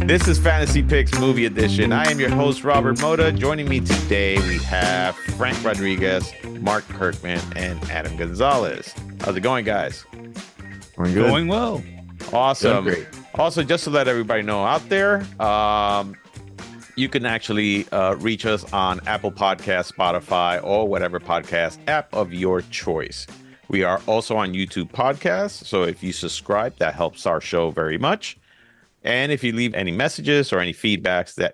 This is Fantasy Picks Movie Edition. I am your host, Robert Mota. Joining me today, we have Frank Rodriguez, Mark Kirkman, and Adam Gonzalez. How's it going, guys? We're good. Going well. Awesome. Great. Also, just to let everybody know out there, you can actually reach us on Apple Podcasts, Spotify, or whatever podcast app of your choice. We are also on YouTube Podcasts, so if you subscribe, that helps our show very much. And if you leave any messages or any feedbacks that,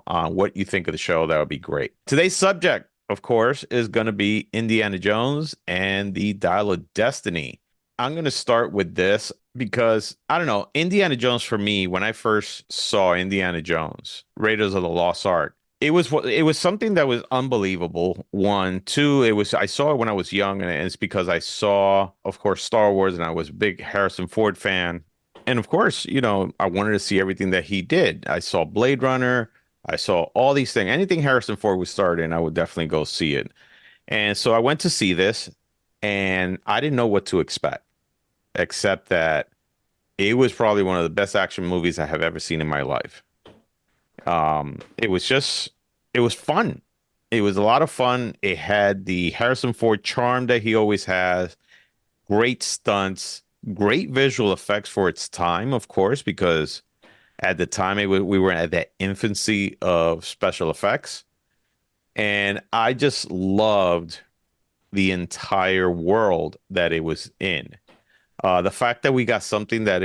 on what you think of the show, that would be great. Today's subject, of course, is going to be Indiana Jones and the Dial of Destiny. I'm going to start with this because, I don't know, Indiana Jones for me, when I first saw Indiana Jones, Raiders of the Lost Ark, it was something that was unbelievable. One, two, I saw it when I was young, and it's because I saw, of course, Star Wars, and I was a big Harrison Ford fan. And of course, I wanted to see everything that he did. I saw Blade Runner. I saw all these things. Anything Harrison Ford would start in, I would definitely go see it. And so I went to see this, and I didn't know what to expect, except that it was probably one of the best action movies I have ever seen in my life. It was fun. It was a lot of fun. It had the Harrison Ford charm that he always has, great stunts, great visual effects for its time, of course, because at the time we were at that infancy of special effects. And I just loved the entire world that it was in. The fact that we got something that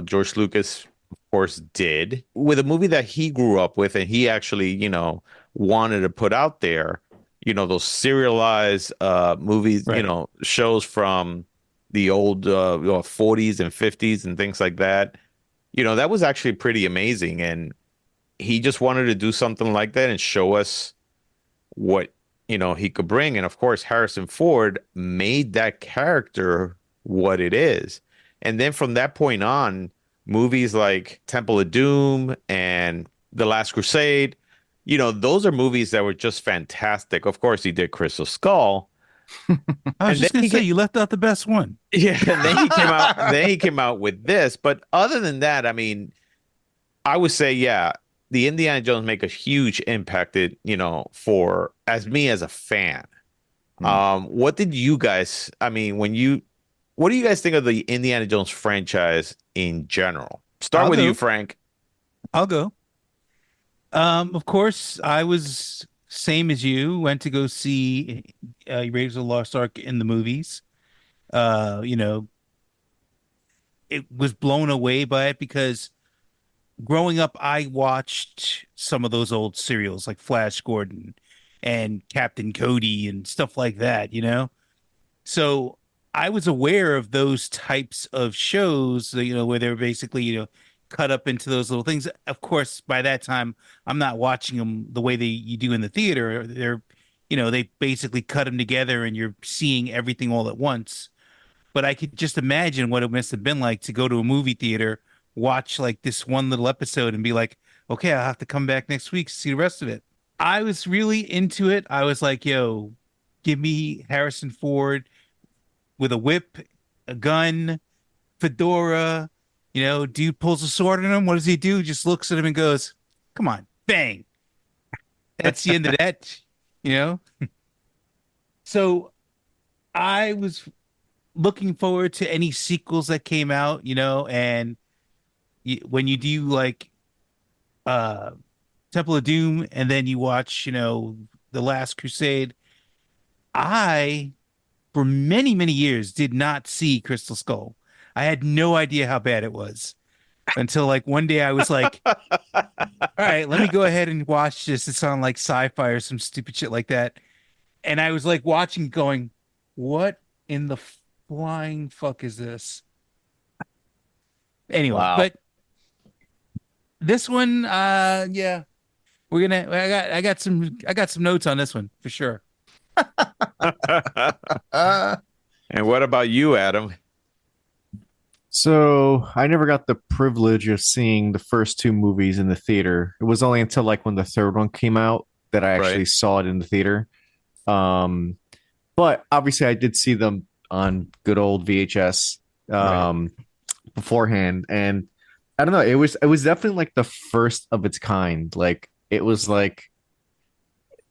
George Lucas, of course, did with a movie that he grew up with, and he actually, wanted to put out there, those serialized movies, Right. shows from the old 40s and 50s and things like that. That was actually pretty amazing. And he just wanted to do something like that and show us what, he could bring. And of course, Harrison Ford made that character what it is. And then from that point on, movies like Temple of Doom and The Last Crusade, those are movies that were just fantastic. Of course, he did Crystal Skull. I was And just then gonna say you left out the best one. Yeah, and then he came out. Then he came out with this. But other than that, I mean, I would say, yeah, the Indiana Jones make a huge impact. For as me as a fan. What did you guys? I mean, what do you guys think of the Indiana Jones franchise in general? Start I'll with you, go. Frank. I'll go. Of course, I was same as you. Went to go see Raiders of the Lost Ark in the movies. Uh, you know, it was blown away by it because growing up, I watched some of those old serials like Flash Gordon and Captain Cody and stuff like that. So I was aware of those types of shows, where they're basically, cut up into those little things. Of course, by that time, I'm not watching them the way you do in the theater. They basically cut them together and you're seeing everything all at once. But I could just imagine what it must have been like to go to a movie theater, watch like this one little episode and be like, okay, I'll have to come back next week to see the rest of it. I was really into it. I was like, yo, give me Harrison Ford with a whip, a gun, fedora. Dude pulls a sword on him. What does he do? Just looks at him and goes, "Come on, bang!" That's the end of that. You know. So I was looking forward to any sequels that came out. And when you do like uh Temple of Doom, and then you watch, The Last Crusade, I for many, many years did not see Crystal Skull. I had no idea how bad it was until like one day I was like, all right, let me go ahead and watch this. It's on like sci-fi or some stupid shit like that. And I was like watching going, what in the flying fuck is this? Anyway, Wow. but this one, yeah, I got some notes on this one for sure. And what about you, Adam? So I never got the privilege of seeing the first two movies in the theater. It was only until like when the third one came out that I actually Right. saw it in the theater. Um, but obviously I did see them on good old VHS Right. beforehand. And I don't know. It was definitely like the first of its kind. Like it was like,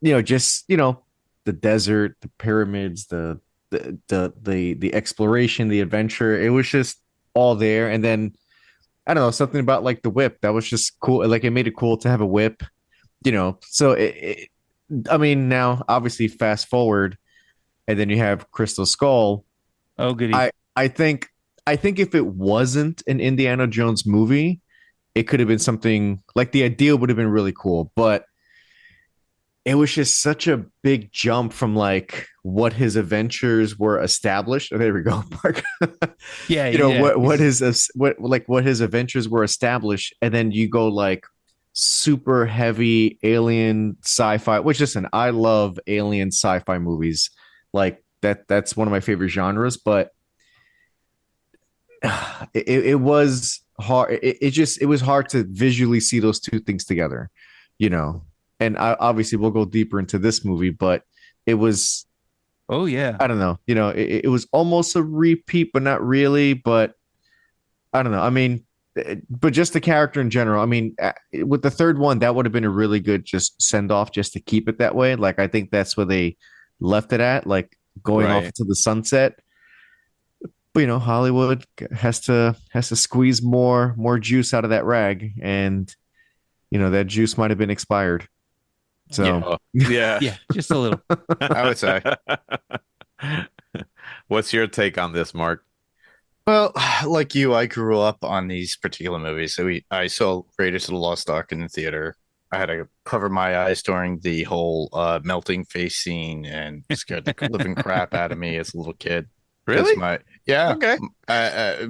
just, the desert, the pyramids, the exploration, the adventure. It was just all there. And then I don't know, something about like the whip that was just cool. Like it made it cool to have a whip, So I mean, now obviously fast forward, and then you have Crystal Skull. Oh, goody. I think if it wasn't an Indiana Jones movie, it could have been something like the idea would have been really cool, but it was just such a big jump from like what his adventures were established. Oh, there we go, Mark. Yeah, You know yeah. what his adventures were established, and then you go like super heavy alien sci-fi. Which, listen, I love alien sci-fi movies. Like that's one of my favorite genres. But it was hard. It was hard to visually see those two things together, you know. And obviously we'll go deeper into this movie, but it was, Oh, yeah. I don't know, it was almost a repeat, but not really. But I don't know. I mean, but just the character in general. I mean, with the third one, that would have been a really good just send off, just to keep it that way. Like I think that's where they left it at, like going off Right. into the sunset. But Hollywood has to squeeze more juice out of that rag, and that juice might have been expired. So Oh, yeah. Yeah, just a little. I would say. What's your take on this, Mark? Well, like you, I grew up on these particular movies. I saw Raiders of the Lost Ark in the theater. I had to cover my eyes during the whole melting face scene and scared the living crap out of me as a little kid. Because Really? yeah, Okay. uh, uh,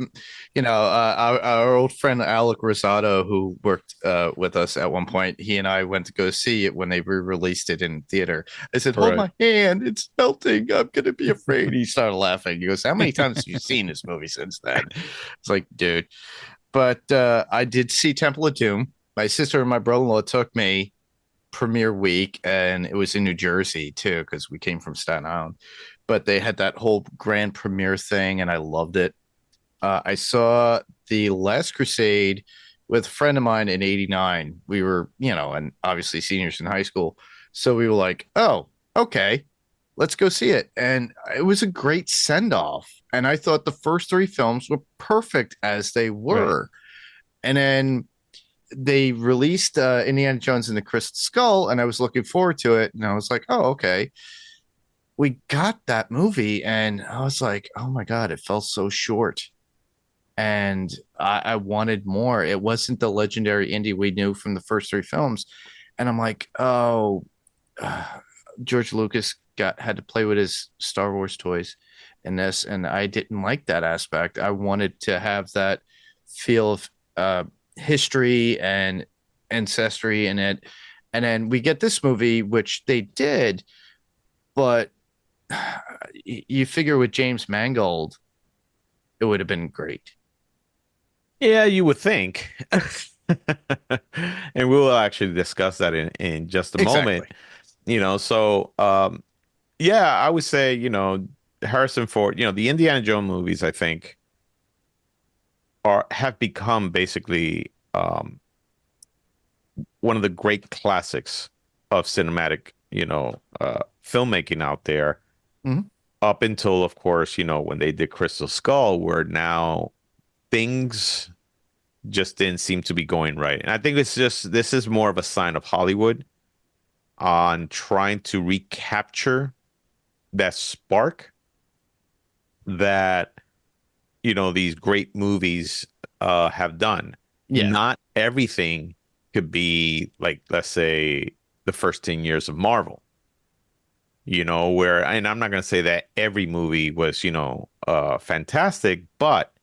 our old friend Alec Rosado, who worked with us at one point, he and I went to go see it when they re-released it in theater. I said, "Hold Right. my hand, it's melting. I'm gonna be afraid." He started laughing. He goes, "How many times have you seen this movie since then?" It's like, dude. But I did see Temple of Doom. My sister and my brother-in-law took me premiere week, and it was in New Jersey too, because we came from Staten Island. But they had that whole grand premiere thing, and I loved it. I saw The Last Crusade with a friend of mine in '89. We were, and obviously seniors in high school. So we were like, oh, okay, let's go see it. And it was a great send off. And I thought the first three films were perfect as they were. And then they released Indiana Jones and the Crystal Skull, and I was looking forward to it. And I was like, oh, okay. We got that movie, and I was like, oh my God, it fell so short. And I wanted more. It wasn't the legendary Indy we knew from the first three films. And I'm like, oh, George Lucas had to play with his Star Wars toys in this, and I didn't like that aspect. I wanted to have that feel of history and ancestry in it. And then we get this movie, which they did, but you figure with James Mangold, it would have been great. Yeah, you would think. And we will actually discuss that in just a moment. Exactly. So yeah, I would say, Harrison Ford, the Indiana Jones movies, I think, have become basically one of the great classics of cinematic, filmmaking out there. Mhm. Up until, of course, when they did Crystal Skull, where now things just didn't seem to be going right. And I think this is more of a sign of Hollywood on trying to recapture that spark that, these great movies have done. Yeah. Not everything could be like, let's say, the first 10 years of Marvel. And I'm not going to say that every movie was, fantastic, but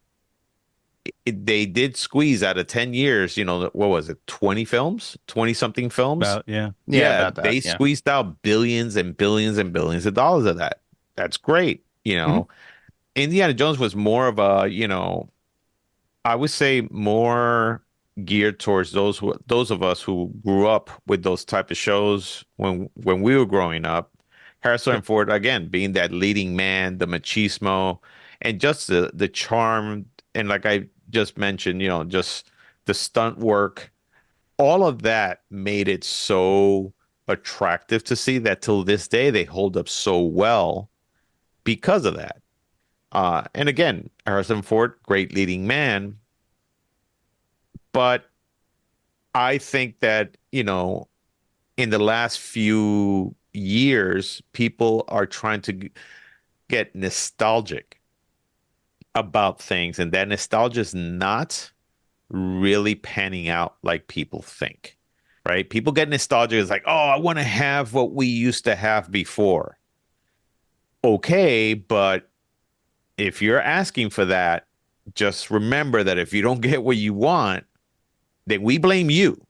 they did squeeze out of 10 years, what was it, 20 films, 20 something films? About, yeah. Yeah, about that, they yeah. squeezed out billions and billions and billions of dollars of that. That's great. Indiana Jones was more of a, I would say more geared towards those of us who grew up with those type of shows when we were growing up. Harrison Ford, again, being that leading man, the machismo, and just the charm, and like I just mentioned, just the stunt work, all of that made it so attractive to see that till this day they hold up so well because of that. And again, Harrison Ford, great leading man, but I think that, in the last few years, people are trying to get nostalgic about things, and that nostalgia is not really panning out like people think, right? People get nostalgia. It's like, oh, I want to have what we used to have before. Okay, but if you're asking for that, just remember that if you don't get what you want, then we blame you,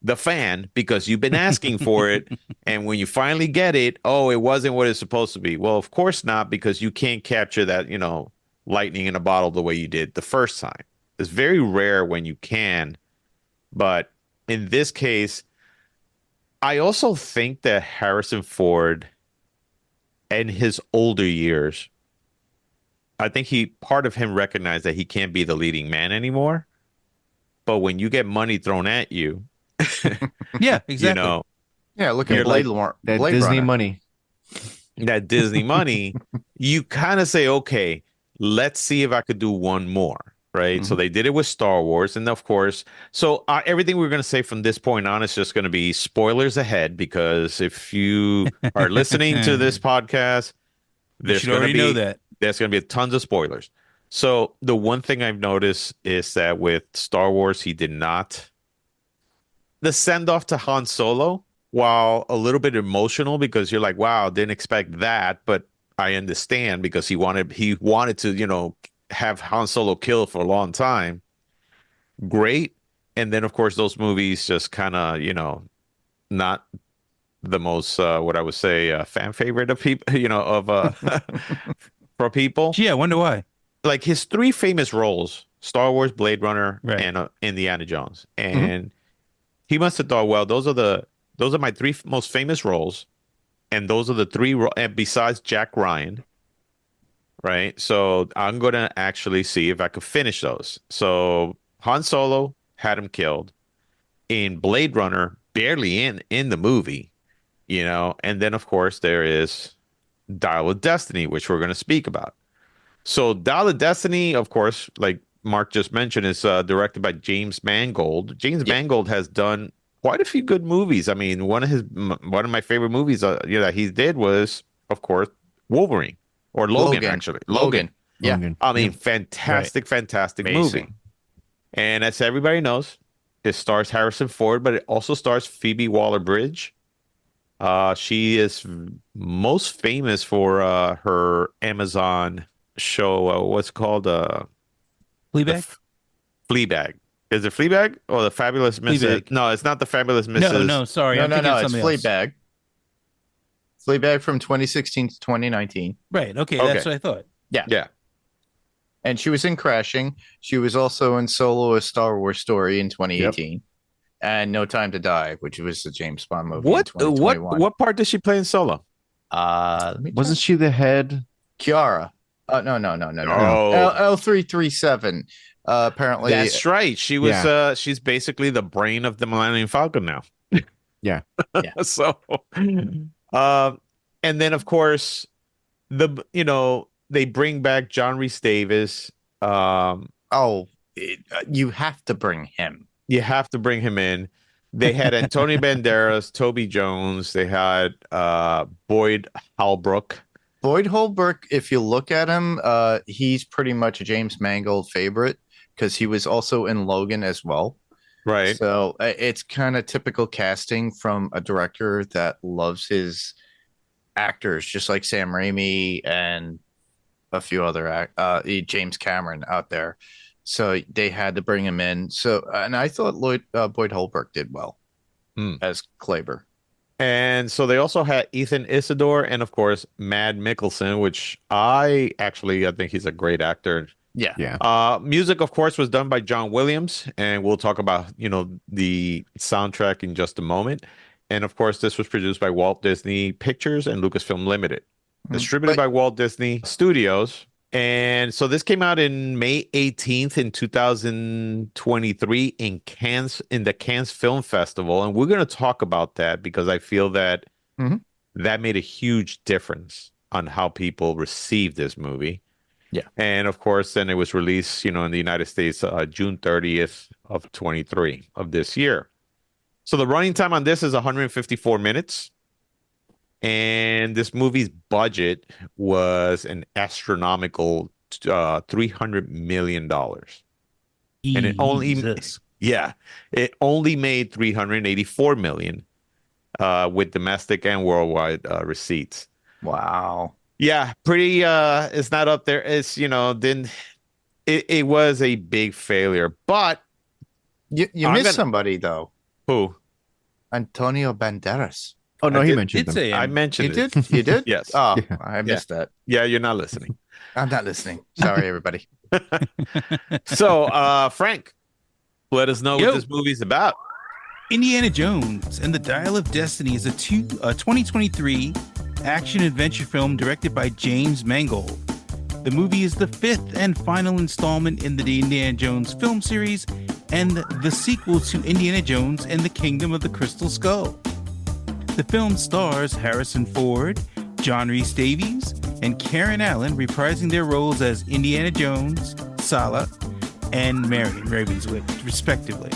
the fan, because you've been asking for it. And when you finally get it, oh, it wasn't what it's supposed to be. Well, of course not, because you can't capture that, lightning in a bottle the way you did the first time. It's very rare when you can. But in this case, I also think that Harrison Ford, in his older years, I think part of him recognized that he can't be the leading man anymore. But when you get money thrown at you, yeah, exactly. Yeah, look at Blade that Blade Disney Runner. money. That Disney money, you kind of say, okay, let's see if I could do one more, right? Mm-hmm. So they did it with Star Wars, and of course, so everything we're going to say from this point on is just going to be spoilers ahead, because if you are listening to this podcast, You should already know that. There's going to be tons of spoilers. So the one thing I've noticed is that with Star Wars, he did not. The send off to Han Solo, while a little bit emotional, because you're like, wow, didn't expect that, but I understand, because he wanted to, have Han Solo killed for a long time. Great. And then of course those movies just kind of, not the most what I would say fan favorite of people, for people. Yeah, I wonder why. Like his three famous roles: Star Wars, Blade Runner, Right. and Indiana Jones. And he must have thought, well, those are my three most famous roles, and those are the three and besides Jack Ryan, right? So I'm gonna actually see if I could finish those. So Han Solo had him killed. In Blade Runner, barely in the movie, and then of course there is Dial of Destiny, which we're gonna speak about. So Dial of Destiny, of course, like Mark just mentioned, is directed by James Mangold. James Mangold has done quite a few good movies. I mean, one of my favorite movies that he did was, of course, Wolverine or Logan. Actually. Logan. Yeah. Logan. I mean, fantastic Amazing. movie. And as everybody knows, it stars Harrison Ford, but it also stars Phoebe Waller-Bridge. She is most famous for her Amazon show. What's it called? Fleabag? Fleabag. Is it Fleabag or the Fabulous Mrs.? Fleabag. No, it's not the Fabulous Mrs. No, sorry. No, I'm no, thinking no. of It's something else. Fleabag. Fleabag from 2016 to 2019. Right. Okay, Okay. that's what I thought. Yeah. And she was in Crashing. She was also in Solo: A Star Wars Story in 2018. And No Time to Die, which was a James Bond movie in 2021. What part did she play in Solo? Let me Wasn't she the head? Kiara? No. Oh. L337. Apparently, That's right. She was she's basically the brain of the Millennium Falcon now. Yeah. So and then of course they bring back John Rhys Davis. you have to bring him. You have to bring him in. They had Antonio Banderas, Toby Jones, they had Boyd Holbrook. Boyd Holbrook, if you look at him, he's pretty much a James Mangold favorite because he was also in Logan as well. Right. So it's kind of typical casting from a director that loves his actors, just like Sam Raimi and a few other James Cameron out there. So they had to bring him in. So, and I thought Boyd Holbrook did well as Kleber. And so they also had Ethan Isidore and, of course, Mad Mikkelsen, which I think he's a great actor. Yeah. Music, of course, was done by John Williams, and we'll talk about, the soundtrack in just a moment. And, of course, this was produced by Walt Disney Pictures and Lucasfilm Limited. Distributed by Walt Disney Studios. And so this came out in May 18th in 2023 in Cannes, in the Cannes Film Festival. And we're going to talk about that because I feel that Mhm. that made a huge difference on how people received this movie. Yeah. And of course, then it was released, in the United States, June 30th of 23 of this year. So the running time on this is 154 minutes. And this movie's budget was an astronomical $300 million. And Jesus. it only made 384 million with domestic and worldwide receipts. Wow. Yeah, pretty it's not up there. It's, then it was a big failure. But You I'm missed gonna- somebody though. who? Antonio Banderas. Oh no, I he did- mentioned Did them. say I him. mentioned You it. did? You did? Yes. Oh, Yeah. I missed that. Yeah, you're not listening. I'm not listening. Sorry, everybody. So, Frank, let us know Yo. what this movie's about. Indiana Jones and the Dial of Destiny is a 2023 action-adventure film directed by James Mangold. The movie is the fifth and final installment in the Indiana Jones film series and the sequel to Indiana Jones and the Kingdom of the Crystal Skull. The film stars Harrison Ford, John Rhys Davies, and Karen Allen reprising their roles as Indiana Jones, Sala, and Marion Ravenswood, respectively.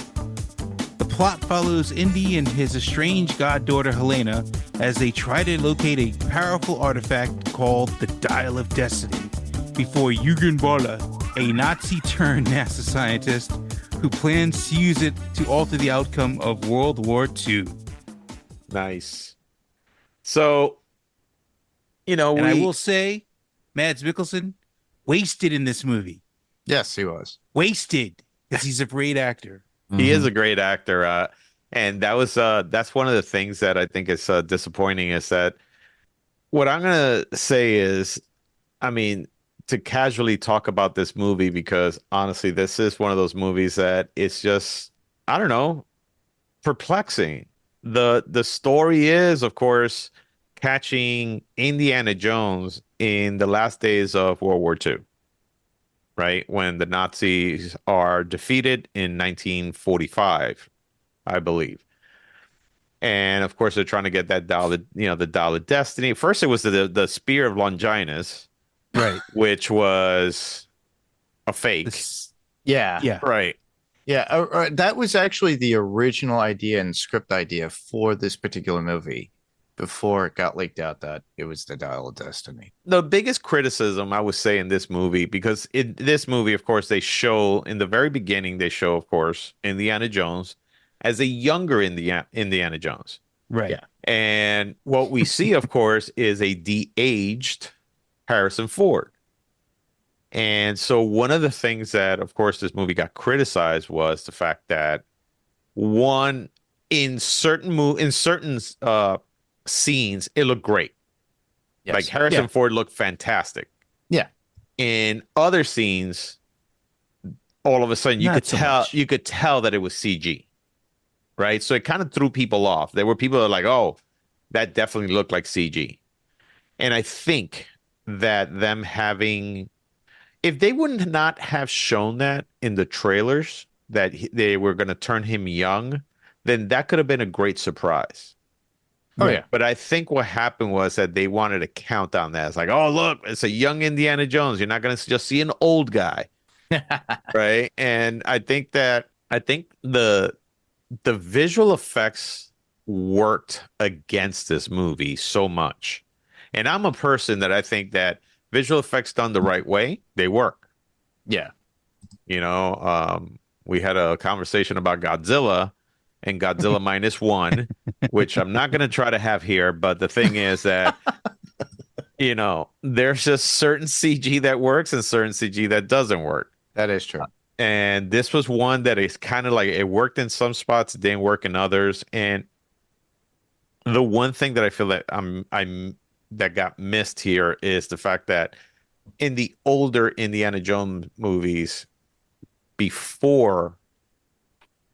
The plot follows Indy and his estranged goddaughter Helena as they try to locate a powerful artifact called the Dial of Destiny before Eugen Bolla, a Nazi-turned NASA scientist who plans to use it to alter the outcome of World War II. Nice. So, And I will say, Mads Mikkelsen, wasted in this movie. Yes, he was. Wasted, because he's a great actor. he is a great actor. And that's one of the things that I think is disappointing is that what I'm going to say is, I mean, to casually talk about this movie, because honestly, this is one of those movies that it's just, I don't know, perplexing. The story is, of course, catching Indiana Jones in the last days of World War II, right? When the Nazis are defeated in 1945, I believe. And of course, they're trying to get that dial, the Dial of Destiny. First, it was the Spear of Longinus, Right. which was a fake, Yeah. Yeah. right? Yeah. That was actually the original idea and script idea for this particular movie before it got leaked out that it was the Dial of Destiny. The biggest criticism I would say in this movie, because in this movie, of course, they show in the very beginning, they show, of course, Indiana Jones as a younger Indiana Jones. Right. Yeah. And what we see, of course, is a de-aged Harrison Ford. And so one of the things that, of course, this movie got criticized was the fact that one, in certain scenes, it looked great. Yes. Like Harrison Yeah. Ford looked fantastic. Yeah. In other scenes, all of a sudden Not so much. you could tell that it was CG. Right? So it kind of threw people off. There were people that were like, "Oh, that definitely looked like CG." And I think that them having, if they wouldn't not have shown that in the trailers that they were going to turn him young, then that could have been a great surprise. Oh, yeah. But I think what happened was that they wanted to count on that. It's like, oh, look, it's a young Indiana Jones. You're not going to just see an old guy. Right. And I think the visual effects worked against this movie so much. And I'm a person that I think that visual effects done the right way, they work. Yeah. We had a conversation about Godzilla and Godzilla -1, which I'm not going to try to have here. But the thing is that, there's just certain CG that works and certain CG that doesn't work. That is true. And this was one that is kind of like, it worked in some spots, it didn't work in others. And the one thing that I feel that that got missed here is the fact that in the older Indiana Jones movies, before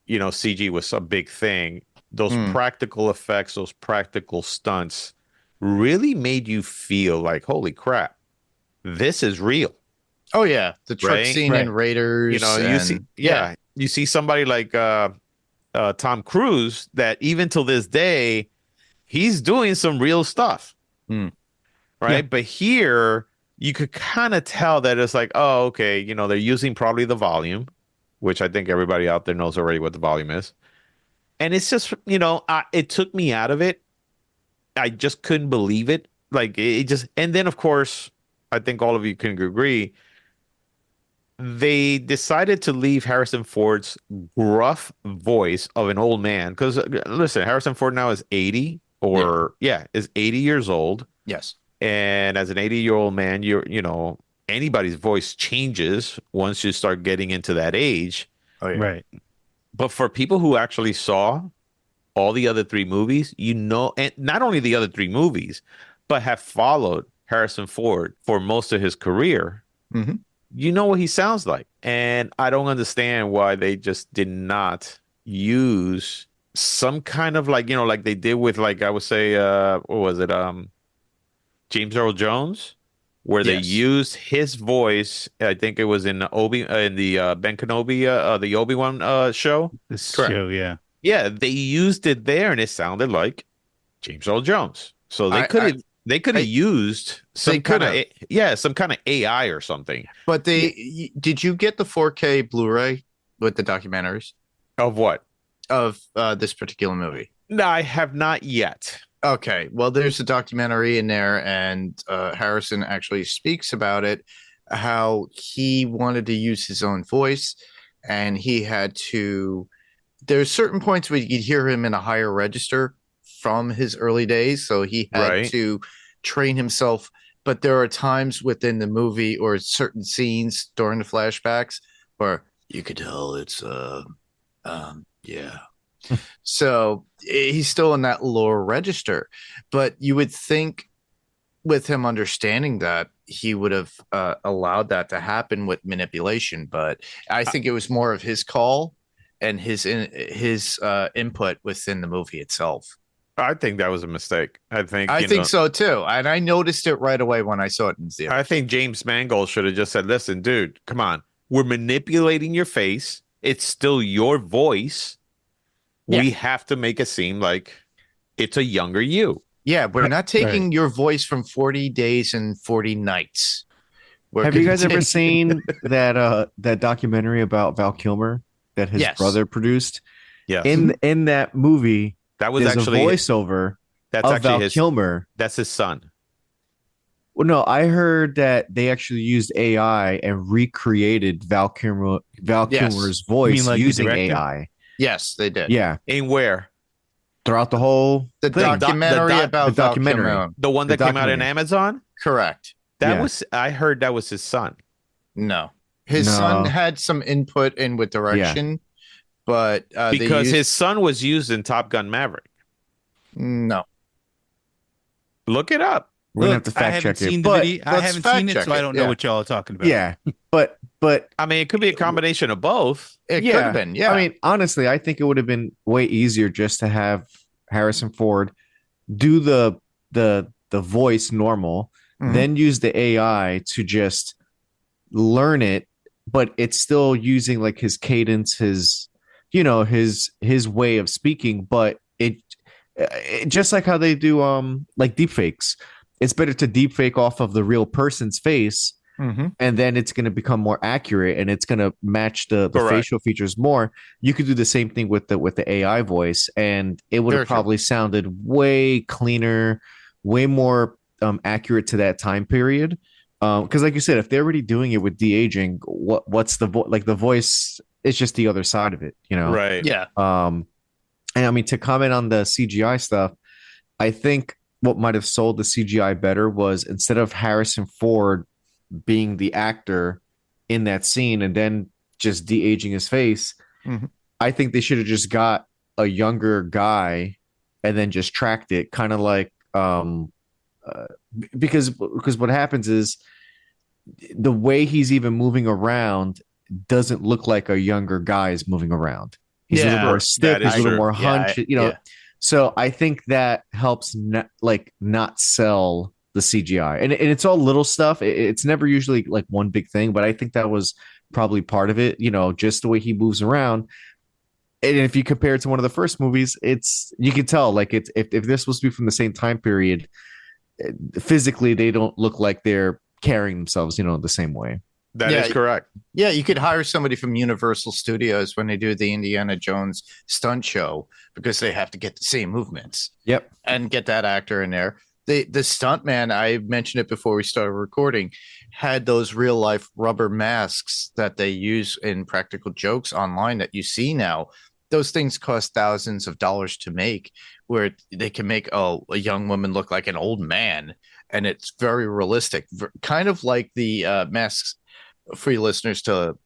CG was a big thing, those practical effects, those practical stunts really made you feel like, holy crap, this is real. Oh yeah, the truck Right? scene in Raiders. You know, you see, you see somebody like Tom Cruise that even till this day, he's doing some real stuff, Hmm. right? Yeah. But here, you could kind of tell that it's like, oh, okay, you know, they're using probably the volume, which I think everybody out there knows already what the volume is. And it's just, you know, it took me out of it. I just couldn't believe it. Like it just, and then of course, I think all of you can agree, they decided to leave Harrison Ford's gruff voice of an old man. Because listen, Harrison Ford now is 80 is 80 years old. Yes. And as an 80-year-old man, you know, anybody's voice changes once you start getting into that age. Oh yeah. Right. But for people who actually saw all the other three movies, you know, and not only the other three movies, but have followed Harrison Ford for most of his career, Mm-hmm. you know what he sounds like. And I don't understand why they just did not use some kind of like, you know, like they did with like, I would say, what was it? James Earl Jones, where they Yes. used his voice. I think it was in the Ben Kenobi, the Obi-Wan show. This Correct. show, yeah. Yeah, they used it there, and it sounded like James Earl Jones. So they could have used some kind of some kind of AI or something. But did you get the 4K Blu-ray with the documentaries Of what? of this particular movie? No, I have not yet. Okay, well, there's a documentary in there, and Harrison actually speaks about it, how he wanted to use his own voice, and he had to. There's certain points where you could hear him in a higher register from his early days, so he had Right. to train himself. But there are times within the movie or certain scenes during the flashbacks where you could tell it's yeah. So he's still in that lower register, but you would think with him understanding that he would have allowed that to happen with manipulation. But I think it was more of his call and his input within the movie itself. I think that was a mistake. I think So too, and I noticed it right away when I saw it in theater. I think James Mangold should have just said, "Listen, dude, come on. We're manipulating your face. It's still your voice. Yeah. We have to make it seem like it's a younger you." Yeah, we're not taking your voice from 40 Days and 40 Nights. Have you guys ever seen that documentary about Val Kilmer that his brother produced? Yes. In that movie, That was there's actually a voiceover that's of actually Val Kilmer. That's his son. Well, no, I heard that they actually used AI and recreated Val Kilmer's voice mean like the using director? AI. Yes, they did. Yeah, In where? throughout the whole The thing. documentary about the documentary. Val Kilmer. The one that The came out in documentary. Amazon? Correct. That Yeah. was I heard that was his son. No. His No. son had some input in with direction, but they Because used- his son was used in Top Gun Maverick. no. Look it up. We're gonna Look, have to I fact haven't check seen it. the But video. I let's haven't fact seen it, check so I it, don't know yeah. what y'all are talking about. yeah, but I mean, it could be a combination of both. It could have been, yeah. I mean, honestly, I think it would have been way easier just to have Harrison Ford do the voice normal, Mhm. then use the AI to just learn it, but it's still using like his cadence, his way of speaking, but it just like how they do like deepfakes. It's better to deepfake off of the real person's face, Mhm. and then it's going to become more accurate and it's going to match the Correct. facial features more. You could do the same thing with the AI voice, and it would Very have true. probably sounded way cleaner, way more accurate to that time period. Because like you said, if they're already doing it with de-aging, what's the the voice is just the other side of it, you know? Right. Yeah. And I mean, to comment on the CGI stuff, I think what might have sold the CGI better was instead of Harrison Ford being the actor in that scene and then just de-aging his face, Mhm. I think they should have just got a younger guy and then just tracked it, kind of like because what happens is the way he's even moving around doesn't look like a younger guy is moving around. He's a little Yeah, more stiff, that is he's a little true. more Yeah, hunched, you know. yeah. So I think that helps not sell the CGI, and it's all little stuff. It's never usually like one big thing, but I think that was probably part of it. Just the way he moves around. And if you compare it to one of the first movies, you can tell like if this was to be from the same time period, physically they don't look like they're carrying themselves, the same way. That is correct. Yeah, you could hire somebody from Universal Studios when they do the Indiana Jones stunt show because they have to get the same movements. Yep. And get that actor in there. The stunt man, I mentioned it before we started recording, had those real life rubber masks that they use in practical jokes online that you see now. Those things cost thousands of dollars to make, where they can make a young woman look like an old man, and it's very realistic, kind of like the masks for you listeners to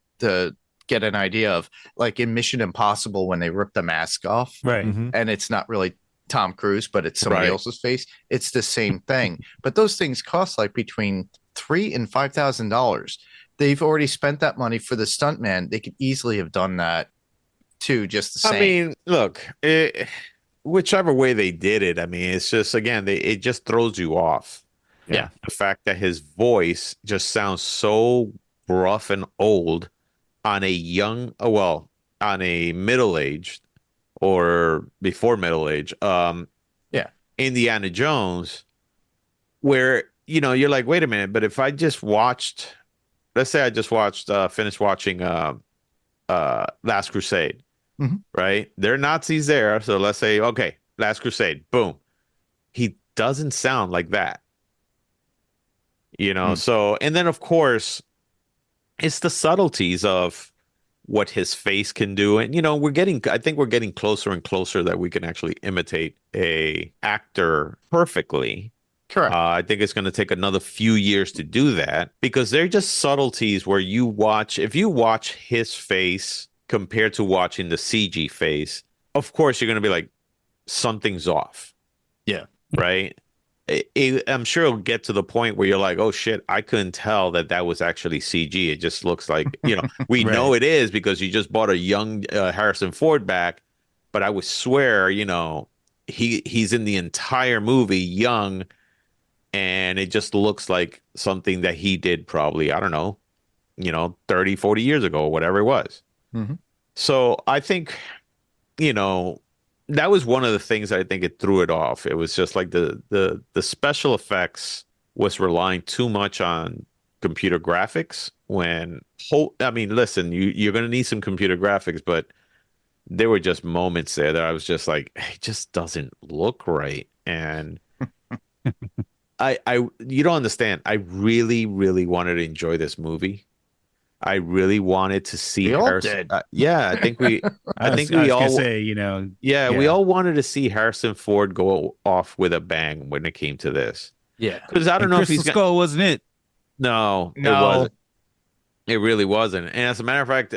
get an idea of, like in Mission Impossible when they rip the mask off, Right. and it's not really Tom Cruise, but it's somebody else's face. It's the same thing, but those things cost like between $3,000 and $5,000. They've already spent that money for the stuntman. They could easily have done that too, just the same. I mean, look, whichever way they did it, I mean, it's just, again, it just throws you off. Yeah. The fact that his voice just sounds so rough and old on on a middle-aged or before middle age, Indiana Jones, where, you're like, wait a minute, but if I just watched, let's say I just finished watching Last Crusade, right? There are Nazis there, so let's say, okay, Last Crusade, boom. He doesn't sound like that. So, and then of course, it's the subtleties of what his face can do. And, I think we're getting closer and closer that we can actually imitate a actor perfectly. Correct. I think it's going to take another few years to do that, because they're just subtleties where if you watch his face compared to watching the CG face, of course, you're going to be like, something's off. Yeah. Right. I'm sure it'll get to the point where you're like, oh shit, I couldn't tell that was actually CG. It just looks like, we Right. know it is because you just bought a young Harrison Ford back, but I would swear, he's in the entire movie young, and it just looks like something that he did probably, I don't know, 30, 40 years ago, or whatever it was. Mm-hmm. So I think, that was one of the things I think it threw it off. It was just like the special effects was relying too much on computer graphics listen, you're going to need some computer graphics, but there were just moments there that I was just like, it just doesn't look right. And you don't understand. I really, really wanted to enjoy this movie. I really wanted to see Harrison. I think we all say, we all wanted to see Harrison Ford go off with a bang when it came to this. Yeah, because I don't know if Crystal Skull wasn't it? No, it wasn't. It really wasn't. And as a matter of fact,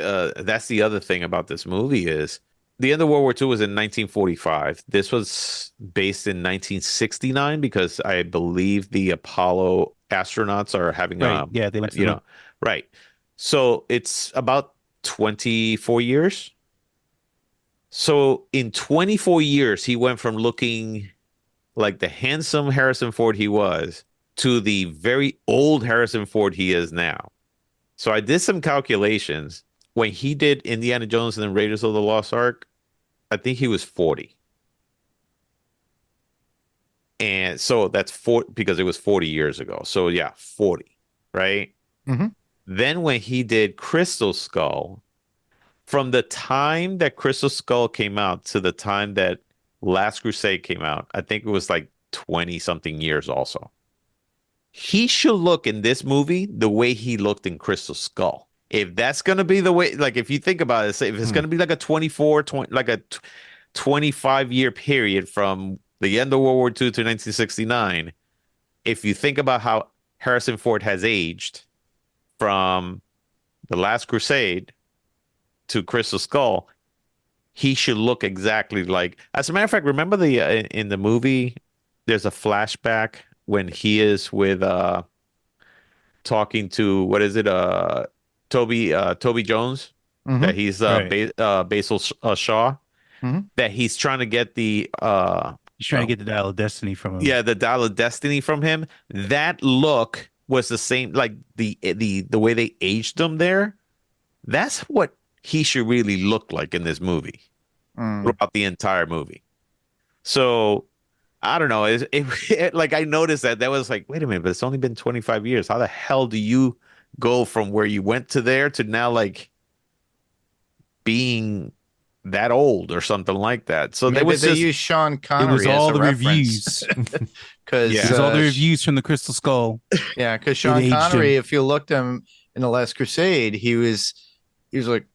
that's the other thing about this movie is the end of World War II was in 1945. This was based in 1969 because I believe the Apollo astronauts are having they went to right. So it's about 24 years. So in 24 years, he went from looking like the handsome Harrison Ford he was to the very old Harrison Ford he is now. So I did some calculations. When he did Indiana Jones and the Raiders of the Lost Ark, I think he was 40. And so that's because it was 40 years ago. So yeah, 40, right? Mm-hmm. Then when he did Crystal Skull, from the time that Crystal Skull came out to the time that Last Crusade came out, I think it was like 20 something years also. He should look in this movie the way he looked in Crystal Skull. If that's going to be the way, like if you think about it, if it's going to be like a 25-year period from the end of World War II to 1969, if you think about how Harrison Ford has aged from The Last Crusade to Crystal Skull, he should look exactly like. As a matter of fact, remember in the movie, there's a flashback when he is with talking to Toby Jones, that he's Basil Shaw, that he's trying to get the He's trying to get the Dial of Destiny from him. Yeah, the Dial of Destiny from him. That look was the same, like the way they aged him there. That's what he should really look like in this movie throughout the entire movie. So I don't know. Like I noticed that was like, wait a minute, but it's only been 25 years. How the hell do you go from where you went to there to now like being that old or something like that? So Maybe they used Sean Connery. It was all as a the reference. reviews. Because it was all the reviews from the Crystal Skull. Yeah, because Sean Connery, if you looked at him in The Last Crusade, he was like,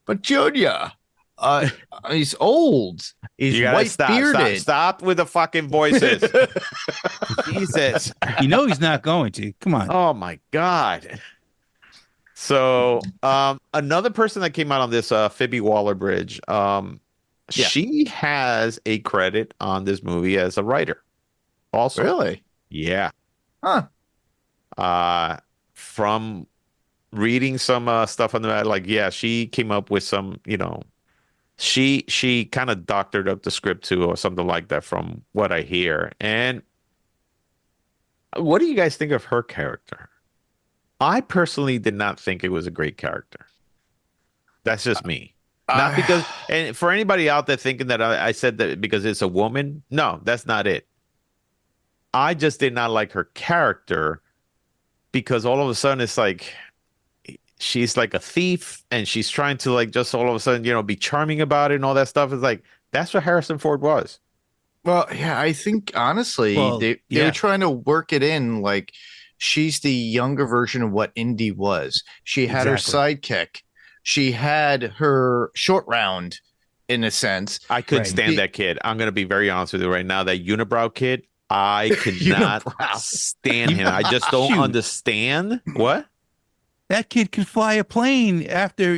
but Junior, he's old. He's white bearded. Stop with the fucking voices. Jesus. You know he's not going to. Come on. Oh my God. So another person that came out on this, Phoebe Waller-Bridge, she has a credit on this movie as a writer. Also, really? Yeah. Huh. From reading some stuff on the like, yeah, she came up with some, she kind of doctored up the script too, or something like that, from what I hear. And what do you guys think of her character? I personally did not think it was a great character. That's just me. Not because, and for anybody out there thinking that I said that because it's a woman, no, that's not it. I just did not like her character because all of a sudden it's like she's like a thief and she's trying to like just all of a sudden, be charming about it and all that stuff. It's like, that's what Harrison Ford was. Well, yeah, I think honestly, they were trying to work it in like she's the younger version of what Indy was. She had her sidekick. She had her short round in a sense. I couldn't stand that kid. I'm going to be very honest with you right now. That unibrow kid, I could not stand him. I just don't understand. What? That kid could fly a plane after,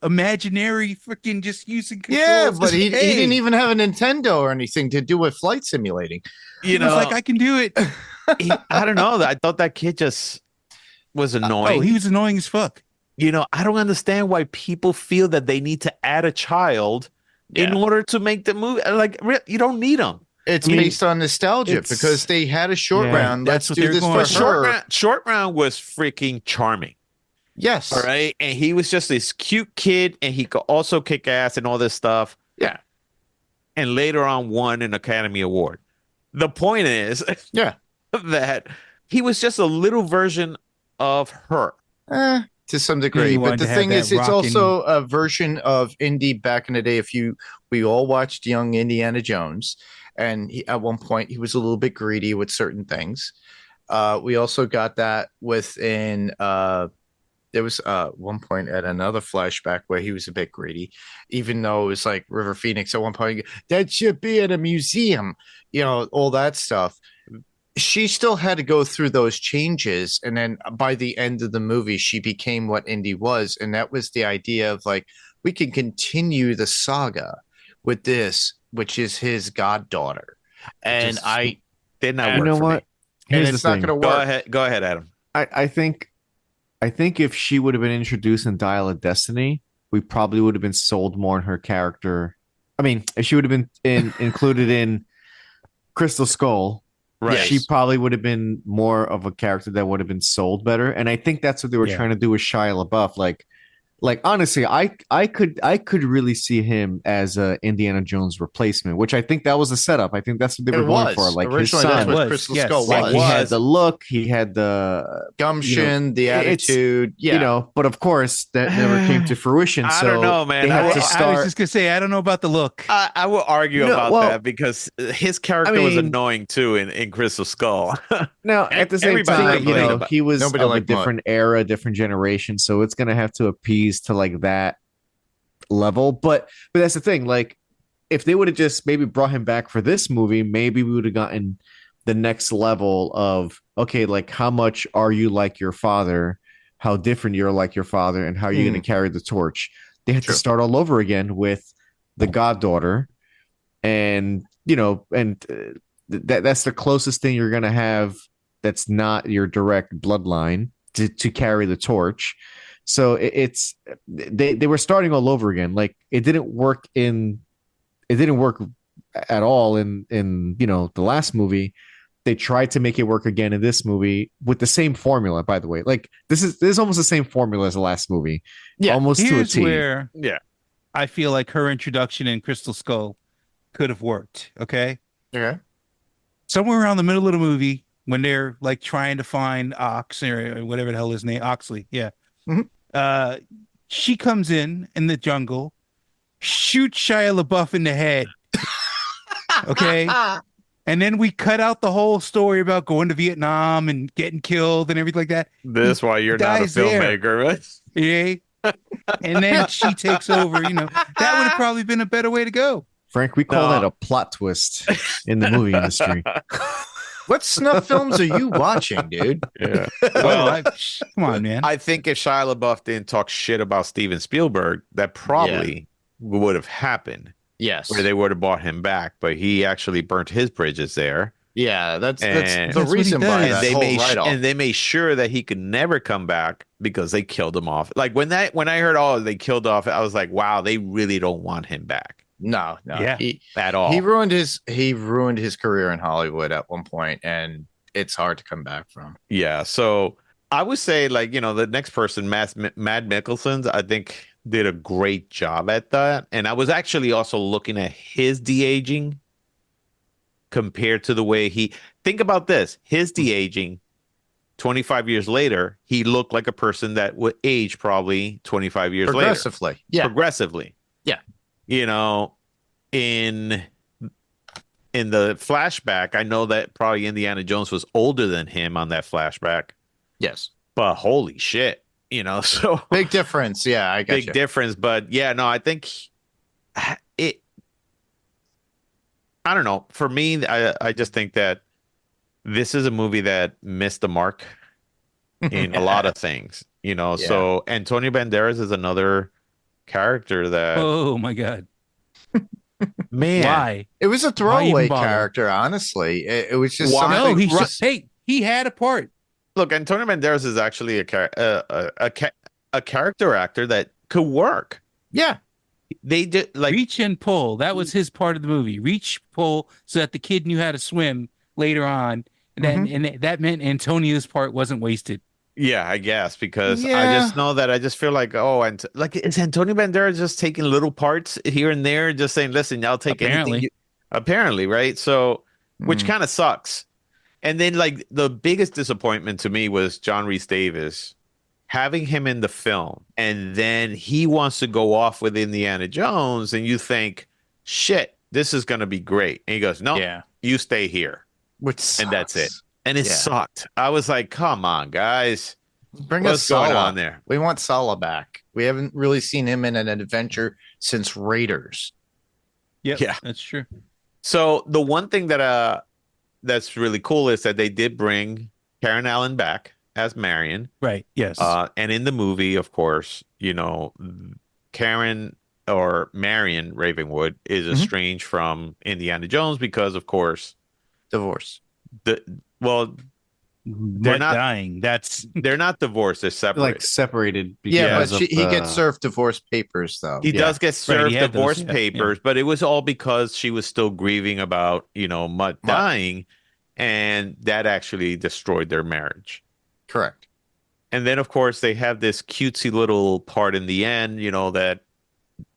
imaginary freaking just using controls. Yeah, but he didn't even have a Nintendo or anything to do with flight simulating. He was like, I can do it. I don't know. I thought that kid just was annoying. He was annoying as fuck. I don't understand why people feel that they need to add a child in order to make the movie. Like, you don't need them. It's based on nostalgia because they had a short round. Let's do this for her. Short round was freaking charming. Yes. All right. And he was just this cute kid and he could also kick ass and all this stuff. Yeah. And later on won an Academy Award. The point is that he was just a little version of her. To some degree. But the thing is, it's also a version of Indy back in the day. We all watched young Indiana Jones. And at one point, he was a little bit greedy with certain things. We also got that within... there was one point at another flashback where he was a bit greedy, even though it was like River Phoenix at one point. That should be at a museum, all that stuff. She still had to go through those changes. And then by the end of the movie, she became what Indy was. And that was the idea of like, we can continue the saga with this, which is his goddaughter. And I did not work. You know what? And it's not going to work. Go ahead, Adam. I think if she would have been introduced in Dial of Destiny, we probably would have been sold more in her character. I mean, if she would have been included in Crystal Skull, she probably would have been more of a character that would have been sold better. And I think that's what they were trying to do with Shia LaBeouf. Like honestly, I could really see him as a Indiana Jones replacement, which I think that was the setup. I think that's what they were going for. Like originally, his son, that's what Crystal Skull was. Like he had the look, he had the gumption, the attitude. But of course that never came to fruition. I don't know, man. I was just gonna say I don't know about the look. I will argue about that because his character was annoying too in Crystal Skull. Now at the same time, he was of a different era, different generation, so it's gonna have to appease to like that level, but that's the thing. Like, if they would have just maybe brought him back for this movie, maybe we would have gotten the next level of like how much are you like your father, how different you're like your father, and how are you going to carry the torch. They had to start all over again with the goddaughter, and that's the closest thing you're going to have that's not your direct bloodline to carry the torch. So they were starting all over again. Like it didn't work at all in the last movie. They tried to make it work again in this movie with the same formula, by the way. Like this is almost the same formula as the last movie. Yeah. Almost to a Here's T. where Yeah. I feel like her introduction in Crystal Skull could have worked. Okay. Okay. Somewhere around the middle of the movie when they're like trying to find Ox or whatever the hell his name, Oxley. Yeah. Mhm. She comes in the jungle, shoots Shia LaBeouf in the head. Okay. And then we cut out the whole story about going to Vietnam and getting killed and everything like that. This is why you're not a dies there. filmmaker, right? Yeah. And then she takes over, that would have probably been a better way to go. Frank, we call No. that a plot twist in the movie industry. What snuff films are you watching, dude? Yeah. Well, come on, man. I think if Shia LaBeouf didn't talk shit about Steven Spielberg, that probably would have happened. Yes. Where they would have bought him back, but he actually burnt his bridges there. Yeah, that's And- the That's what reason he why does. that And they whole made write-off. and they made sure that he could never come back because they killed him off. Like when I heard they killed off, I was like, wow, they really don't want him back No. Yeah. at all. He ruined his career in Hollywood at one point, and it's hard to come back from. Yeah, so I would say the next person, Mad Mikkelsen, I think did a great job at that. And I was actually also looking at his de-aging compared to the way think about this, his de-aging 25 years later, he looked like a person that would age probably 25 years later. Progressively. Yeah. Progressively. Yeah. In the flashback, I know that probably Indiana Jones was older than him on that flashback, Yes. but holy shit, so Big difference. Yeah, I got big you. difference. But yeah, no, I think it, I don't know. For me, I just think that this is a movie that missed the mark in a lot of things, so Antonio Banderas is another character that, Oh my God. man, Why? It was a Why throwaway even bother? character, honestly. It was just Why? No, something. he had a part. look, Antonio Banderas is actually a character actor that could work. Yeah. They did Reach and pull. That was his part of the movie. Reach, pull, so that the kid knew how to swim later on. And that meant Antonio's part wasn't wasted. yeah, I guess, because I Yeah. just know that I just feel like, and is Antonio Banderas just taking little parts here and there, just saying, listen, I'll take anything. Apparently, right? So, which kind of sucks. And then the biggest disappointment to me was John Rhys Davis having him in the film, and then he wants to go off with Indiana Jones, and you think, shit, this is going to be great. And he goes, no, Yeah. you stay here. Which And that's it. sucks. And it Yeah. sucked. I was like, come on, guys. Bring What's us going Sala. on there? We want Sala back. We haven't really seen him in an adventure since Raiders. Yep, Yeah. that's true. So the one thing that that's really cool is that they did bring Karen Allen back as Marion. Right. Yes. And in the movie, of course, Karen or Marion Ravenwood is estranged from Indiana Jones because, of course, Divorce. they're What not- dying. That's they're not divorced. They're separated. Like separated. Yeah, because but of he gets served divorce papers, though. He does get served he had those, divorce yeah, papers, but it was all because she was still grieving about, Mutt dying, and that actually destroyed their marriage. Correct. And then, of course, they have this cutesy little part in the end, that,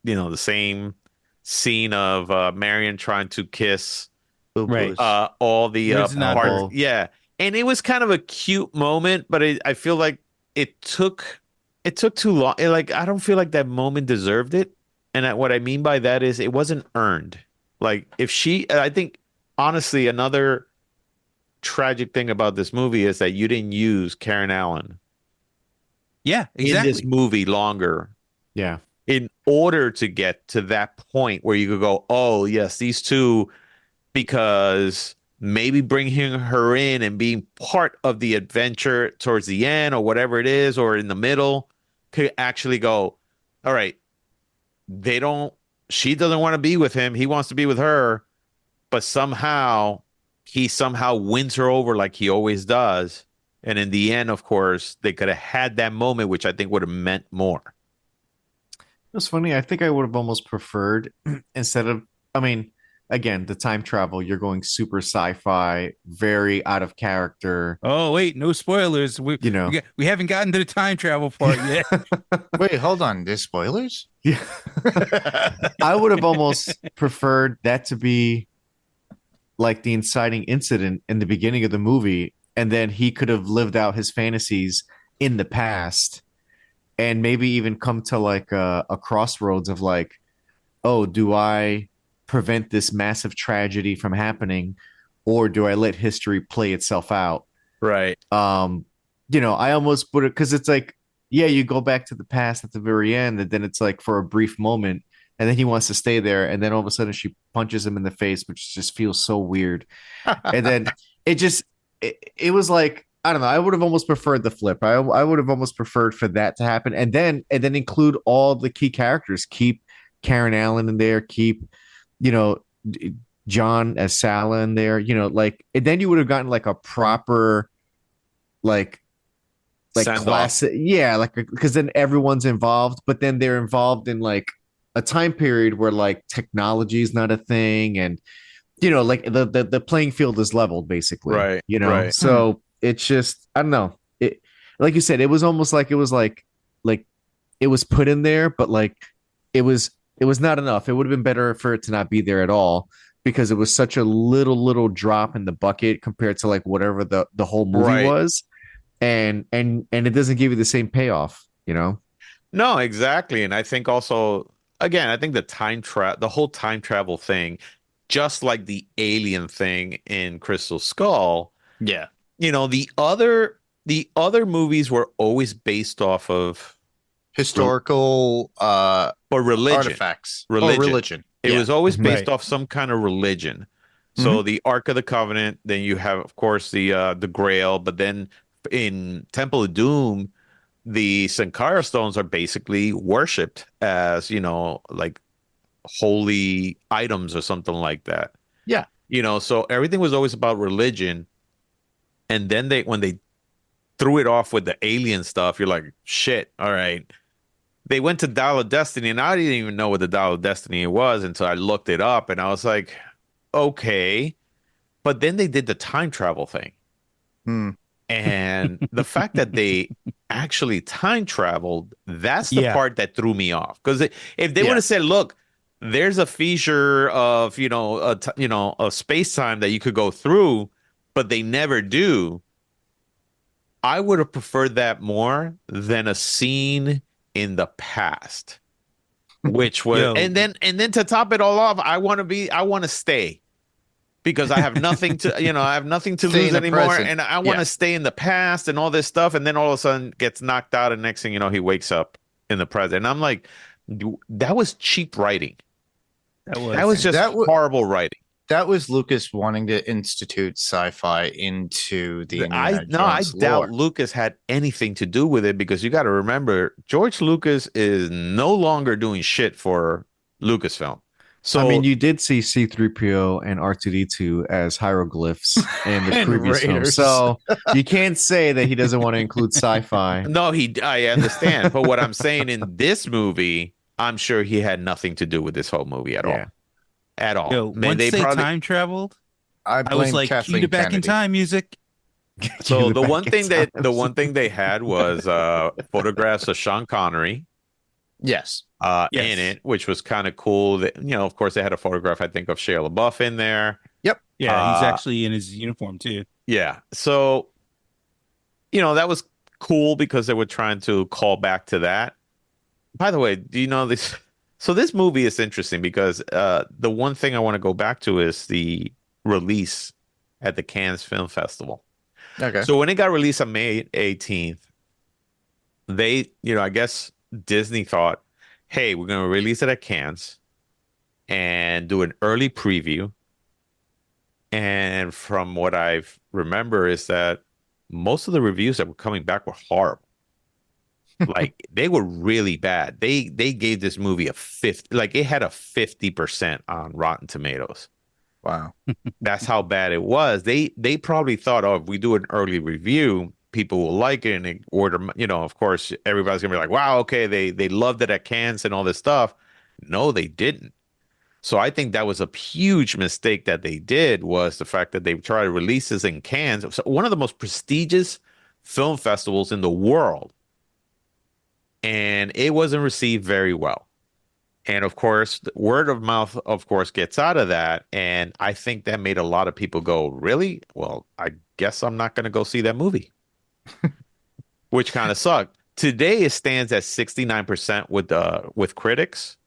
the same scene of Marion trying to kiss Right. all the There's not parts. all- Yeah. And it was kind of a cute moment, but I feel like it took too long. I don't feel like that moment deserved it. And what I mean by that is it wasn't earned. I think, honestly, another tragic thing about this movie is that you didn't use Karen Allen yeah, in exactly. this movie longer Yeah. in order to get to that point where you could go, oh, yes, these two, because maybe bringing her in and being part of the adventure towards the end or whatever it is, or in the middle, could actually go, all right, she doesn't want to be with him. He wants to be with her, but he somehow wins her over like he always does. And in the end, of course, they could have had that moment, which I think would have meant more. It's funny. I think I would have almost preferred instead of, I mean, again, the time travel, you're going super sci-fi, very out of character, Oh wait, no spoilers. We you know. we haven't gotten to the time travel part yet. Wait, hold on. There's spoilers? Yeah. I would have almost preferred that to be like the inciting incident in the beginning of the movie, and then he could have lived out his fantasies in the past and maybe even come to like a crossroads of like, oh, do I prevent this massive tragedy from happening, or do I let history play itself out? Right. I almost put it because it's like, yeah, you go back to the past at the very end, and then it's like for a brief moment, and then he wants to stay there, and then all of a sudden she punches him in the face, which just feels so weird. And then it was like, I don't know. I would have almost preferred the flip. I would have almost preferred for that to happen, and then include all the key characters. Keep Karen Allen in there. Keep, you know, John as Sala in there. You know, like, and then you would have gotten like a proper, like Send classic, yeah, like because then everyone's involved, but then they're involved in like a time period where like technology is not a thing, and like the playing field is leveled basically, Right, you know. right. So it's just, I don't know, it, like you said, it was almost like it was like it was put in there, but like it was not enough. It would have been better for it to not be there at all, because it was such a little drop in the bucket compared to like whatever the whole movie Right. was, and it doesn't give you the same payoff, you know. No, exactly. And I think also, again, I think the whole time travel thing, just like the alien thing in Crystal Skull, Yeah. the other movies were always based off of Historical or religion. artifacts. Religion. Oh, religion. It Yeah. was always based Right. off some kind of religion. So the Ark of the Covenant, then you have, of course, the Grail, but then in Temple of Doom, the Sankara stones are basically worshipped as, like holy items or something like that. Yeah. So everything was always about religion. And then when they threw it off with the alien stuff, you're like, shit, all right. They went to Dial of Destiny, and I didn't even know what the Dial of Destiny was until I looked it up, and I was like, okay. But then they did the time travel thing. Hmm. And the fact that they actually time traveled, that's the Yeah. part that threw me off. Because if they Yeah. would have said, look, there's a feature of, a space time that you could go through, but they never do, I would have preferred that more than a scene in the past, which was, Yo. and then to top it all off, I want to stay. Because I have nothing to, I have nothing to Stay in lose the anymore, present. and I want to Yeah. stay in the past and all this stuff, and then all of a sudden gets knocked out, and next thing you know, he wakes up in the present. And I'm like, that was cheap writing. That was just That wa- horrible writing. That was Lucas wanting to institute sci-fi into the Indiana I Jones doubt lore. Lucas had anything to do with it, because you got to remember, George Lucas is no longer doing shit for Lucasfilm. So I mean, you did see C-3PO and R2-D2 as hieroglyphs in the And previous film, Raiders. so you can't say that he doesn't want to include sci-fi. no, I understand, but what I'm saying, in this movie, I'm sure he had nothing to do with this whole movie at all. Yeah. At all. Yo, Man, once they probably- time traveled, I I blame was like, cue Kathleen the back in Kennedy. time music. So the Back one in thing time. the one thing they had was photographs of Sean Connery Yes. Yes. in it, which was kind of cool. That, of course, they had a photograph, I think, of Shia LaBeouf in there. Yeah, he's Uh, actually in his uniform too. Yeah. So, that was cool because they were trying to call back to that. By the way, do you know this? So this movie is interesting because the one thing I want to go back to is the release at the Cannes Film Festival. Okay. So when it got released on May 18th, they, I guess Disney thought, hey, we're going to release it at Cannes and do an early preview. And from what I remember is that most of the reviews that were coming back were horrible. Like, they were really bad. They gave this movie a 50, like it had a 50% on Rotten Tomatoes. Wow. That's how bad it was. They probably thought, oh, if we do an early review, people will like it, and they order, of course, everybody's gonna be like, wow, okay, they loved it at Cannes and all this stuff. No, they didn't. So I think that was a huge mistake that they did, was the fact that they tried to release this in Cannes, so one of the most prestigious film festivals in the world, and it wasn't received very well. And of course, the word of mouth, of course, gets out of that. And I think that made a lot of people go, really? Well, I guess I'm not going to go see that movie, which kind of sucked. Today, it stands at 69% with critics,